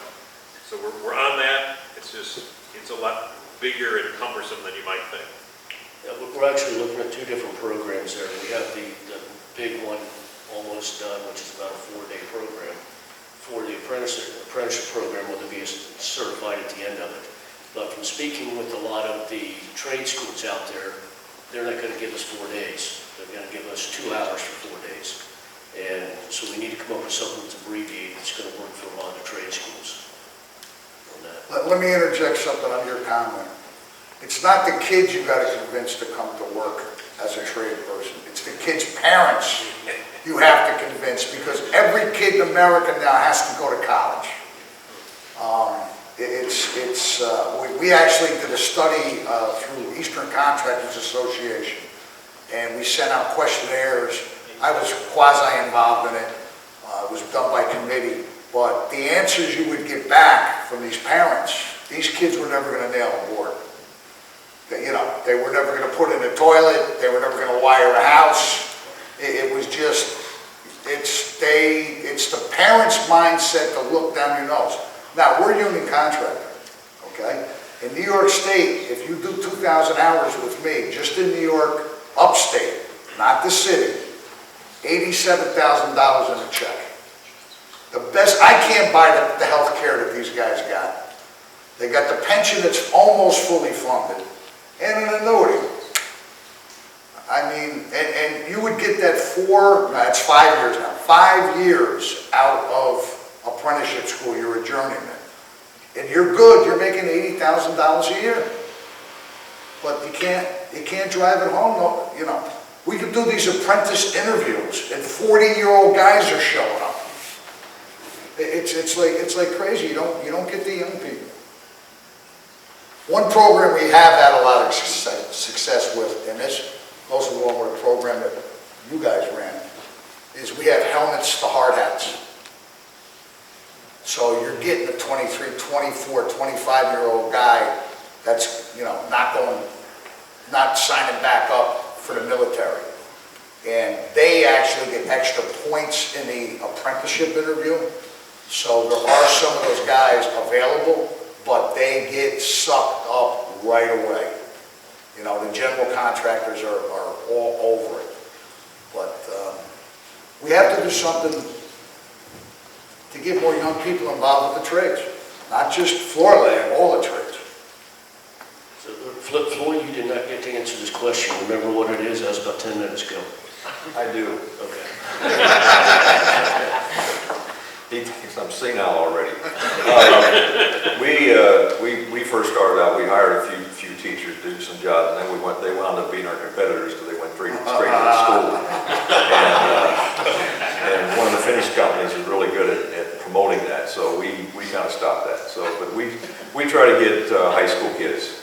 so we're on that. It's a lot bigger and cumbersome than you might think. Yeah, we're actually looking at two different programs there. We have the big one almost done, which is about a 4-day program for the apprenticeship program, where they'll be certified at the end of it. But from speaking with a lot of the trade schools out there, they're not going to give us 4 days. They're going to give us 2 hours for 4 days. And so we need to come up with something that's abbreviated that's going to work for a lot of the trade schools on that. Let me interject something on your comment. It's not the kids you got to convince to come to work as a trade person. It's the kids' parents you have to convince, because every kid in America now has to go to college. We actually did a study through Eastern Contractors Association, and we sent out questionnaires. I was quasi-involved in it. It was done by committee. But the answers you would get back from these parents, these kids were never going to nail a board. They were never going to put in a toilet. They were never going to wire a house. It was just, it's the parents' mindset to look down your nose. Now, we're a union contractor, okay? In New York State, if you do 2,000 hours with me, just in New York, upstate, not the city, $87,000 in a check. The best, I can't buy the health care that these guys got. They got the pension that's almost fully funded, and an annuity. I mean, and you would get that it's 5 years now, 5 years out of apprenticeship school, you're a journeyman. And you're good, you're making $80,000 a year. But you can't drive it home, no, We could do these apprentice interviews, and 40-year-old guys are showing up. It's like crazy. You don't get the young people. One program we have had a lot of success with, and this goes along with a program that you guys ran, is we have helmets to hard hats. So you're getting a 23, 24, 25-year-old guy that's not signing back up for the military. And they actually get extra points in the apprenticeship interview. So there are some of those guys available, but they get sucked up right away. The general contractors are all over it. But we have to do something to get more young people involved with the trades. Not just floor laying, all the trades. So, Floyd, you did not get to answer this question. Remember what it is? That was about 10 minutes ago. I do. Okay. He thinks I'm senile already. We first started out, we hired a few teachers to do some jobs, and then they wound up being our competitors because they went straight to the school. And one of the Finnish companies is really good at promoting that, so we kind of stopped that. But we try to get high school kids,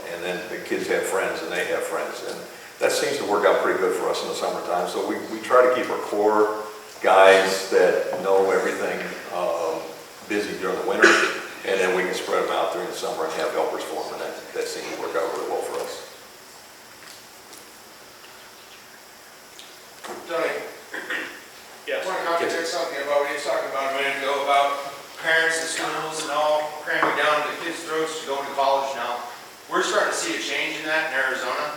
and then the kids have friends and they have friends, and that seems to work out pretty good for us in the summertime. So we try to keep our core guys that know everything busy during the winter, and then we can spread them out during the summer and have helpers for them, and that seems to work out really well for us. Tony, Yes. I want to contradict something about what you were talking about a minute ago about parents and schools and all cramming down the kids' throats to go to college now. We're starting to see a change in that in Arizona.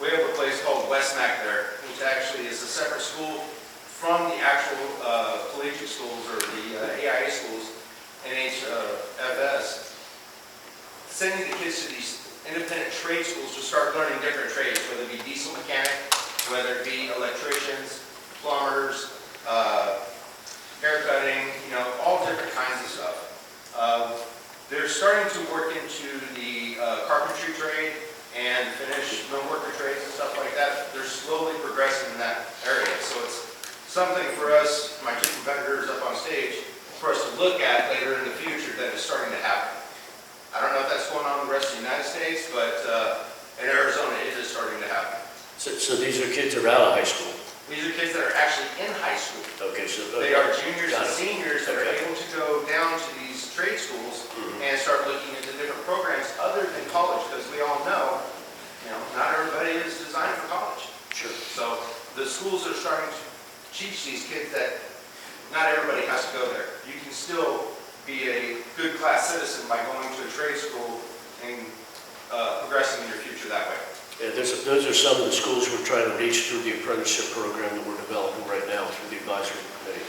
We have a place called Westmac there, which actually is a separate school from the actual collegiate schools or the AIA schools, NHFS, sending the kids to these independent trade schools to start learning different trades, whether it be diesel mechanic, whether it be electricians, plumbers, haircutting, all different kinds of stuff. They're starting to work into the carpentry trade and finish millworker trades and stuff like that. They're slowly progressing in that area. So it's something for us, my two competitors up on stage, for us to look at later in the future that is starting to happen. I don't know if that's going on in the rest of the United States, but in Arizona, it is starting to happen. So these are kids that are out of high school? These are kids that are actually in high school. Okay, so. They are juniors and Got it. seniors that are Okay. able to go down to these trade schools and start looking into different programs other than college, because we all know, not everybody is designed for college. Sure. So the schools are starting to teach these kids that not everybody has to go there. You can still be a good class citizen by going to a trade school and progressing in your future that way. Yeah, those are some of the schools we're trying to reach through the apprenticeship program that we're developing right now through the advisory committee.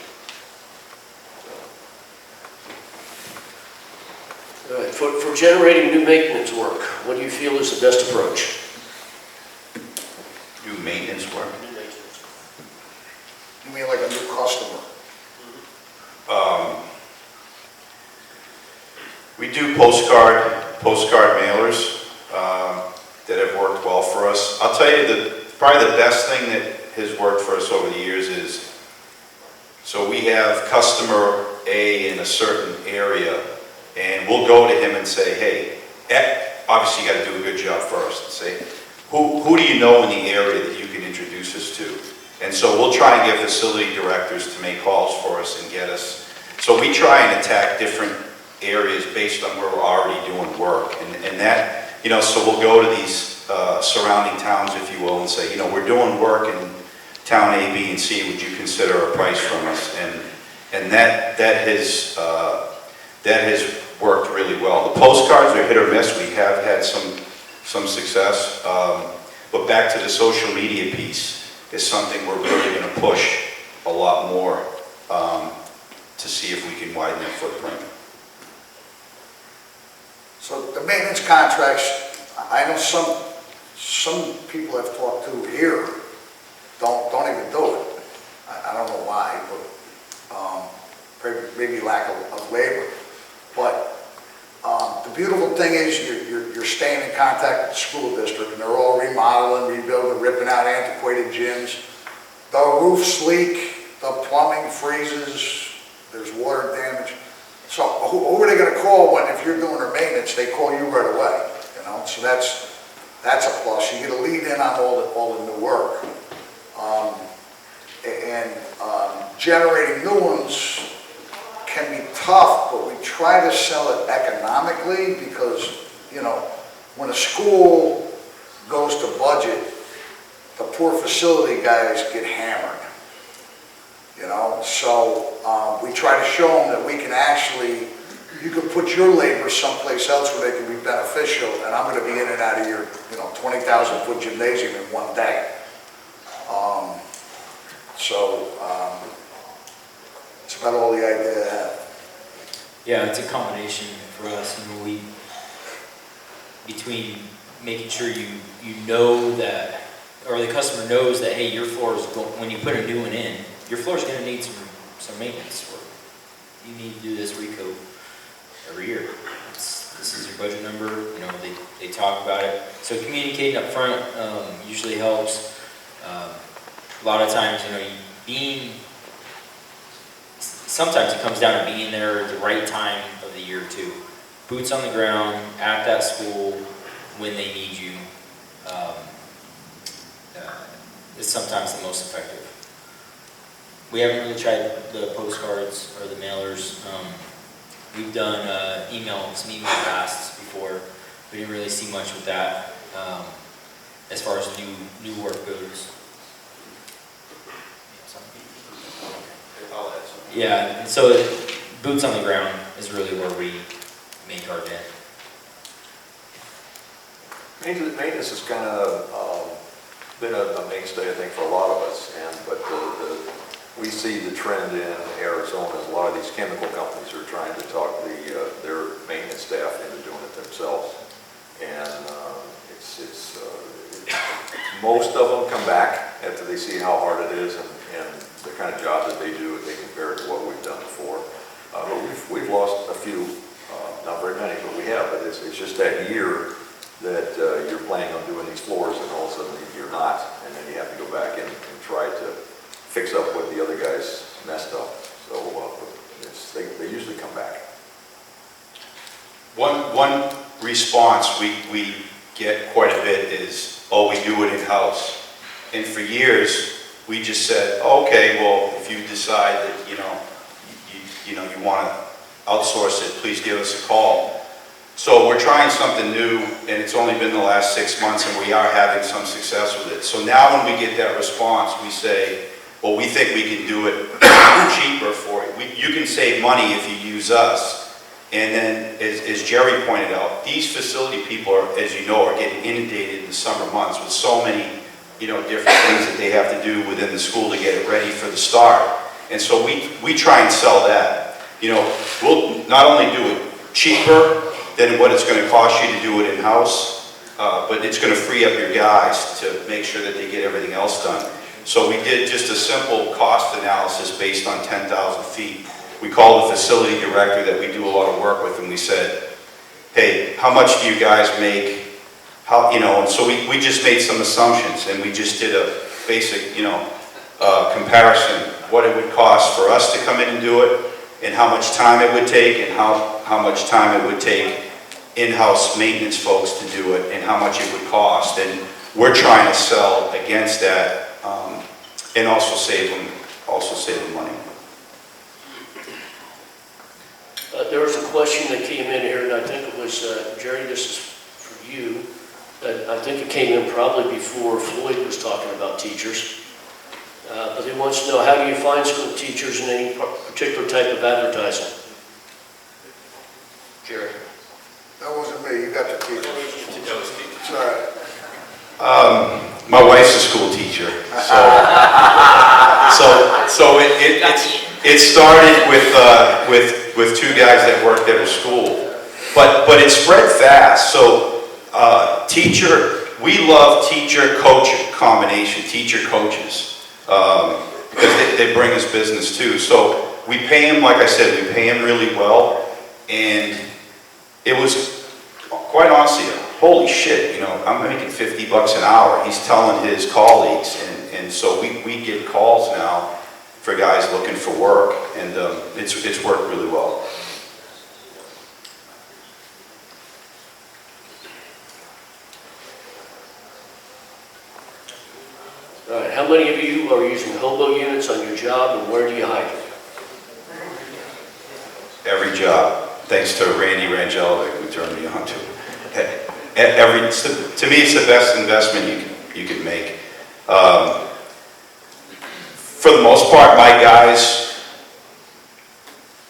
All right, for generating new maintenance work, what do you feel is the best approach? Do maintenance work. New maintenance. You mean like a new customer? We do postcard mailers that have worked well for us. I'll tell you probably the best thing that has worked for us over the years is, so we have customer A in a certain area, and we'll go to him and say, hey, obviously you got to do a good job first. Say, who do you know in the area that you can introduce us to? And so we'll try and get facility directors to make calls for us and get us. So we try and attack different areas based on where we're already doing work. And that, so we'll go to these surrounding towns, if you will, and say, we're doing work in town A, B, and C. Would you consider a price from us? And that has worked really well. The postcards are hit or miss. We have had some success. But back to the social media piece is something we're really going to push a lot more to see if we can widen that footprint. So the maintenance contracts, I know some people I've talked to here don't even do it. I don't know why, but maybe lack of labor. But the beautiful thing is you're staying in contact with the school district, and they're all remodeling, rebuilding, ripping out antiquated gyms. The roofs leak, the plumbing freezes, there's water damage. So who are they going to call when, if you're doing their maintenance, they call you right away, So that's a plus. You get a lead in on all the new work. Generating new ones can be tough, but we try to sell it economically because, when a school goes to budget, the poor facility guys get hammered. So we try to show them that we can actually, you can put your labor someplace else where they can be beneficial, and I'm going to be in and out of your, 20,000 foot gymnasium in one day. It's about all the idea I have. Yeah, it's a combination for us, between making sure you know that, or the customer knows that, hey, your floor is going, when you put a new one in, your floor is going to need some maintenance work. You need to do this Rico every year. This is your budget number. They talk about it. So communicating up front usually helps. A lot of times, sometimes it comes down to being there at the right time of the year too. Boots on the ground at that school when they need you is sometimes the most effective. We haven't really tried the postcards or the mailers. We've done some email blasts before. We didn't really see much with that as far as new work goes. Yeah, and so boots on the ground is really where we make our dent. Maintenance has kind of been a mainstay, I think, for a lot of us. But we see the trend in Arizona as a lot of these chemical companies are trying to talk their maintenance staff into doing it themselves. And most of them come back after they see how hard it is and the kind of job that they do, they compare it to what we've done before. But we've lost a few, not very many, but we have. But it's just that year that you're planning on doing these floors, and all of a sudden you're not, and then you have to go back and try to fix up what the other guys messed up. So they usually come back. One response we get quite a bit is, oh, we do it in-house. And for years, we just said, oh, okay, well, if you decide that, you want to outsource it, please give us a call. So we're trying something new, and it's only been the last 6 months, and we are having some success with it. So now when we get that response, we say, well, we think we can do it cheaper for you. You can save money if you use us. And then, as Jerry pointed out, these facility people, are, as you know, are getting inundated in the summer months with so many, different things that they have to do within the school to get it ready for the start. And so we try and sell that. We'll not only do it cheaper than what it's going to cost you to do it in-house, but it's going to free up your guys to make sure that they get everything else done. So we did just a simple cost analysis based on 10,000 feet. We called the facility director that we do a lot of work with, and we said, hey, how much do you guys make? And so we just made some assumptions, and we just did a basic, comparison, what it would cost for us to come in and do it, and how much time it would take, and how much time it would take in-house maintenance folks to do it, and how much it would cost. And we're trying to sell against that, and also save them money. There was a question that came in here, and I think it was, Jerry, this is for you. I think it came in probably before Floyd was talking about teachers. But he wants to know, how do you find school teachers in any particular type of advertising? Jerry. That wasn't me, you got the teacher. That was Steve. It's all right. My wife's a school teacher, so it started with two guys that worked at a school, but it spread fast. So we love teacher-coach combination, teacher coaches, because they bring us business too. So we pay them, like I said, we pay them really well, and it was quite honestly, holy shit, I'm making $50 an hour. He's telling his colleagues, and so we get calls now for guys looking for work, and it's worked really well. All right, how many of you are using hobo units on your job, and where do you hide them? Every job, thanks to Randy Rangel, who turned me on to it. To me, it's the best investment you can make. For the most part, my guys,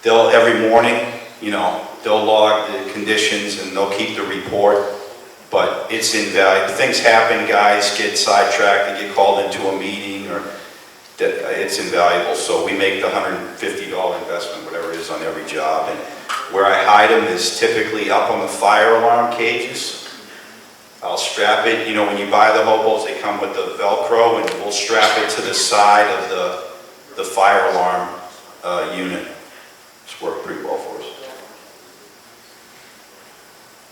they'll every morning, they'll log the conditions and they'll keep the report, but it's invaluable. Things happen, guys get sidetracked, they get called into a meeting, or it's invaluable. So we make the $150 investment, whatever it is, on every job. And where I hide them is typically up on the fire alarm cages. I'll strap it, when you buy the hobos, they come with the Velcro, and we'll strap it to the side of the fire alarm unit. It's worked pretty well for us.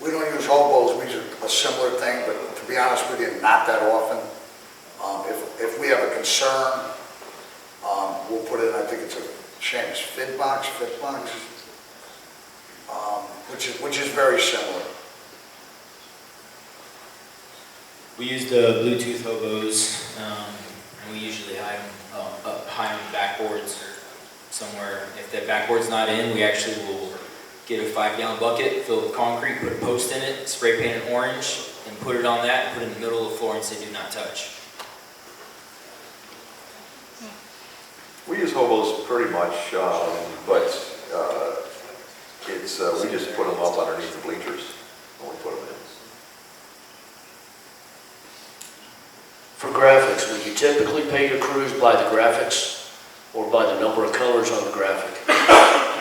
We don't use hobos, we use a similar thing, but to be honest with you, not that often. If we have a concern, we'll put in, I think it's a Shamus Fitbox, which is very similar. We use the Bluetooth hobos, and we usually hide them up high on backboards or somewhere. If that backboard's not in, we actually will get a 5-gallon bucket, fill it with concrete, put a post in it, spray paint it orange, and put it on that, and put it in the middle of the floor and say, do not touch. We use hobos pretty much, but we just put them up underneath the bleachers when we put them in. For graphics, will you typically pay your crews by the graphics or by the number of colors on the graphic?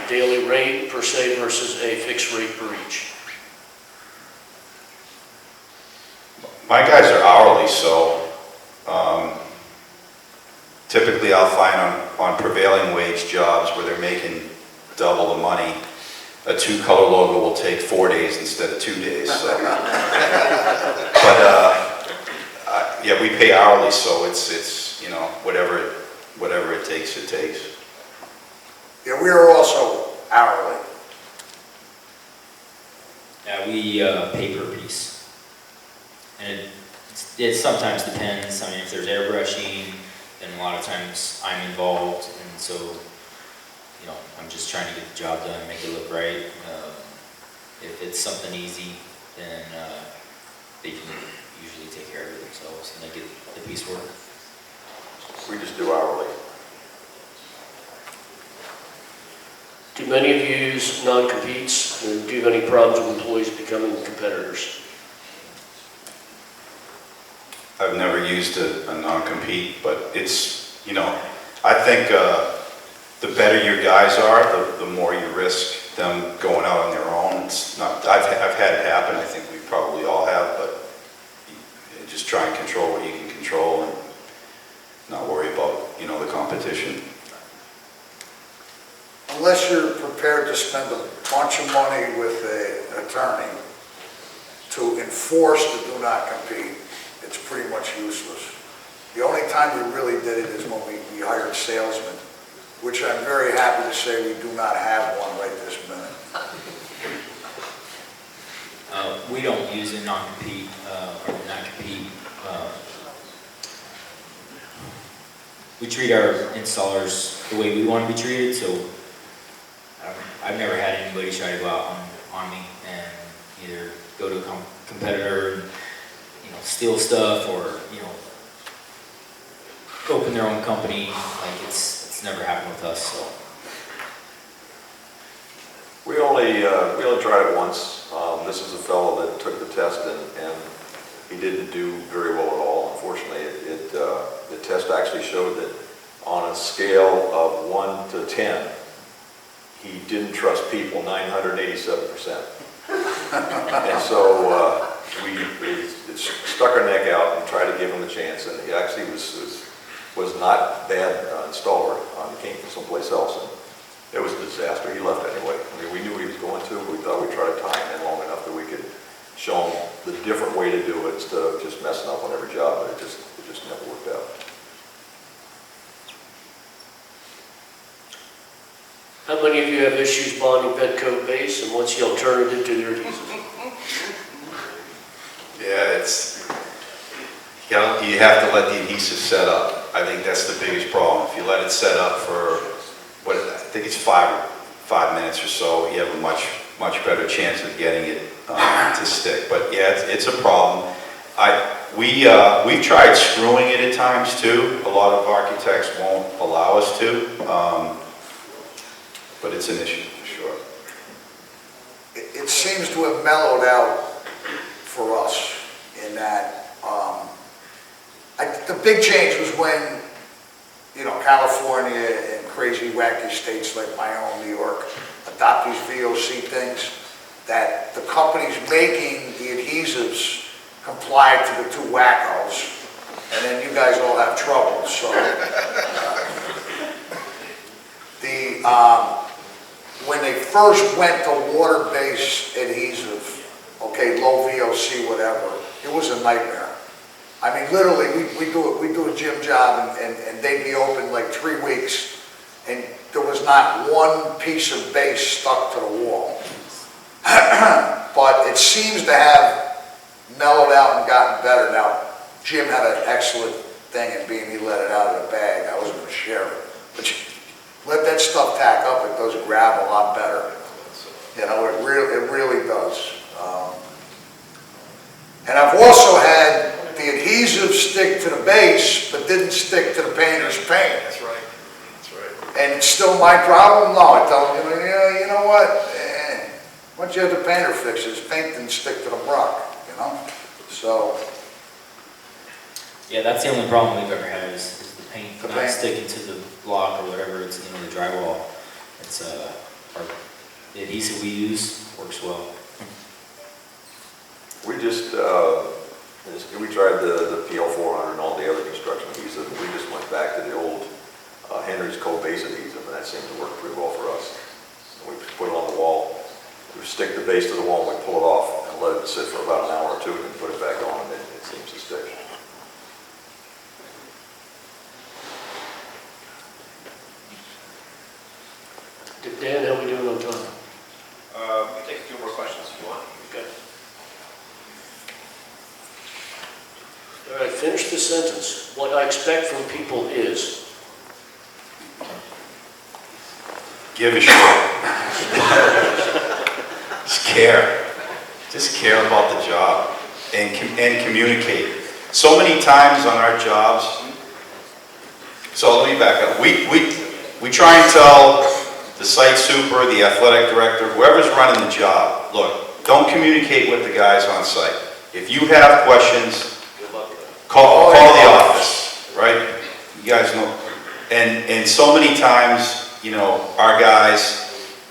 Daily rate per se versus a fixed rate per each? My guys are hourly, so typically I'll find on prevailing wage jobs where they're making double the money, a 2-color logo will take 4 days instead of 2 days. So. Yeah, we pay hourly, so it's whatever it takes, it takes. Yeah, we are also hourly. We pay per piece. And it sometimes depends. I mean, if there's airbrushing, then a lot of times I'm involved, and so, you know, I'm just trying to get the job done, make it look right. If it's something easy, then they can usually take care of it themselves and they get the piece work. We just do hourly. Do many of you use non-competes, and do you have any problems with employees becoming competitors? I've never used a non-compete, but it's, you know, I think the better your guys are, the more you risk them going out on their own. It's not, I've had it happen, I think we probably all have, but you just try and control what you can control and not worry about, you know, the competition. Unless you're prepared to spend a bunch of money with an attorney to enforce the do not compete, it's pretty much useless. The only time we really did it is when we hired salesmen, which I'm very happy to say we do not have one right this minute. We don't use a non-compete or non-compete. We treat our installers the way we want to be treated, so I've never had anybody try to go out on me and either go to a competitor and, you know, steal stuff, or, you know, open their own company. Like, it's never happened with us, so. We only tried it once. This is a fellow that took the test and he didn't do very well at all. Unfortunately, the test actually showed that on a scale of 1 to 10, he didn't trust people 987%. And so we stuck our neck out and tried to give him a chance, and he actually was not bad installer. He came from someplace else, and it was a disaster. He left anyway. I mean, we knew what he was going to, but we thought we'd try to tie him in long enough that we could show him the different way to do it instead of just messing up on every job, but it just never worked out. How many of you have issues bonding Petcoat base, and what's the alternative to their adhesive? Yeah, you have to let the adhesive set up. I think that's the biggest problem. If you let it set up for, I think it's five minutes or so, you have a much better chance of getting it to stick. But yeah, it's a problem. We've tried screwing it at times too. A lot of architects won't allow us to, but it's an issue for sure. It seems to have mellowed out for us in that the big change was when, you know, California and crazy wacky states like my own, New York, adopt these VOC things, that the companies making the adhesives comply to the two wackos, and then you guys all have trouble. So when they first went to water-based adhesive, okay, low VOC, whatever, it was a nightmare. I mean, literally, we do a gym job, and they'd be open like 3 weeks, and there was not one piece of base stuck to the wall. But it seems to have mellowed out and gotten better. Now, Jim had an excellent thing in being he let it out of the bag. I wasn't going to share it. But you let that stuff tack up, it does grab a lot better. You know, it really does. And I've also had the adhesive stick to the base, but didn't stick to the painter's paint. That's right. That's right. And it's still my problem? No, I tell them, yeah, you know what? Once you have the painter fix it, paint didn't stick to the block, you know? So. Yeah, that's the only problem we've ever had is the paint not sticking to the block or whatever, it's, you know, the drywall. It's, the adhesive we use works well. We just, we tried the PL400 and all the other construction adhesive. We just went back to the old Henry's Co-Base adhesive, and that seemed to work pretty well for us. And we put it on the wall, we stick the base to the wall, and we pull it off and let it sit for about an hour or two, and then put it back on, and it seems to stick. Dan, how we doing on time? We can take a few more questions if you want. Okay. finish the sentence. What I expect from people is. Give a shit. Just care. Just care about the job and communicate. So many times on our jobs, so let me back up. We try and tell the site super, the athletic director, whoever's running the job, look, don't communicate with the guys on site. If you have questions, call the office, right? You guys know. And so many times, you know, our guys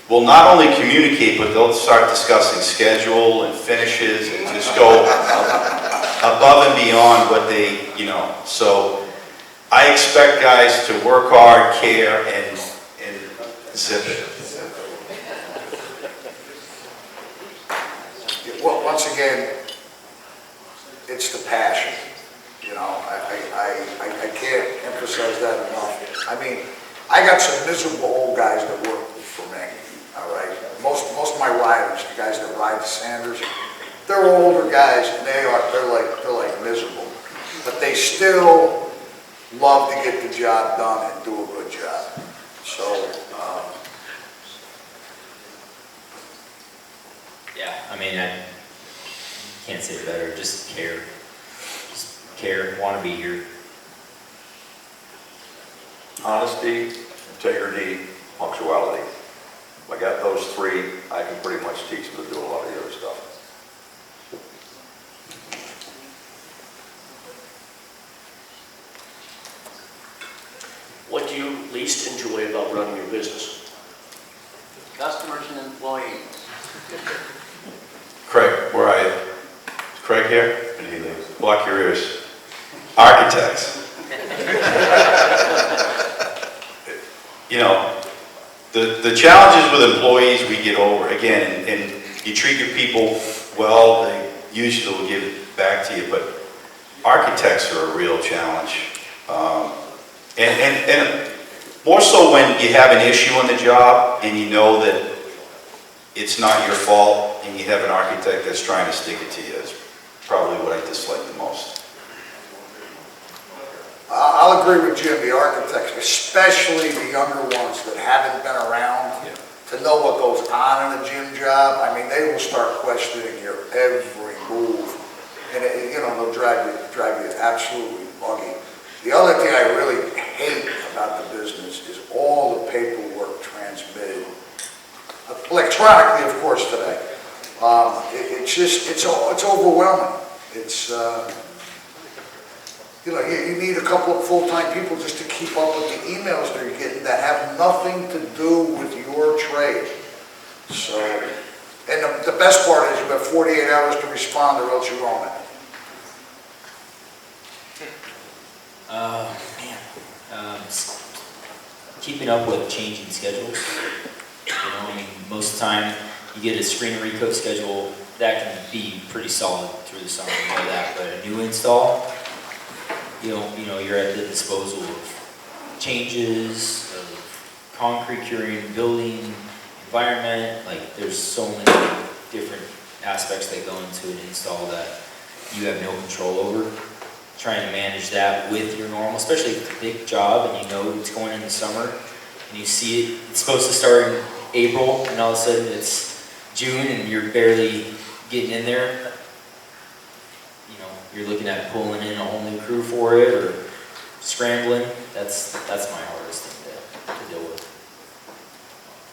will not only communicate, but they'll start discussing schedule and finishes and just go above and beyond what they, you know. So I expect guys to work hard, care, and zip it. Well, once again, it's the passion. You know, I can't emphasize that enough. I mean, I got some miserable old guys that work for me, all right? Most of my riders, the guys that ride the Sanders, they're older guys and they're like miserable. But they still love to get the job done and do a good job. So, Yeah, I mean, I can't say it better, just care. Just care, want to be here. Honesty, integrity, punctuality. If I got those three, I can pretty much teach them to do a lot of the other stuff. What do you least enjoy about running your business? Customers and employees. Craig, where are you? Is Craig here? Did he leave? Block your ears. Architects. You know, the challenges with employees we get over, again, and you treat your people well, they usually will give it back to you, but architects are a real challenge. And more so when you have an issue on the job and you know that it's not your fault and you have an architect that's trying to stick it to you. Is probably what I dislike the most. I'll agree with Jim, the architects, especially the younger ones that haven't been around to know what goes on in a gym job. I mean, they will start questioning your every move, and you know, they'll drive you absolutely buggy. The other thing I really hate about the business is all the paperwork transmitted electronically, of course, today. It's overwhelming. It's you know, you need a couple of full-time people just to keep up with the emails they're getting that have nothing to do with your trade. So, and the best part is you have 48 hours to respond or else you're on it. Keeping up with changing schedules. You know, I mean, most of the time you get a screen and recoat schedule that can be pretty solid through the summer, you know that. But a new install, you know, you're at the disposal of changes, of concrete curing, building, environment. Like, there's so many different aspects that go into an install that you have no control over. Trying to manage that with your normal, especially if it's a big job and you know it's going in the summer and you see it, it's supposed to start in April and all of a sudden it's June and you're barely getting in there. You know, you're looking at pulling in a whole new crew for it or scrambling. That's my hardest thing to deal with.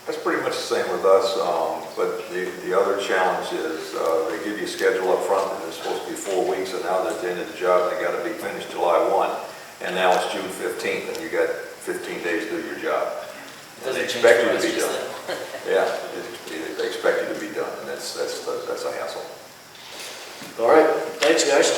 That's pretty much the same with us, but the other challenge is they give you a schedule up front and it's supposed to be 4 weeks, and now they're at the end of the job and they got to be finished July 1, and now it's June 15th and you got 15 days to do your job. And they expect you to be done. Yeah, they expect you to be done, and that's a hassle. All right, thanks guys.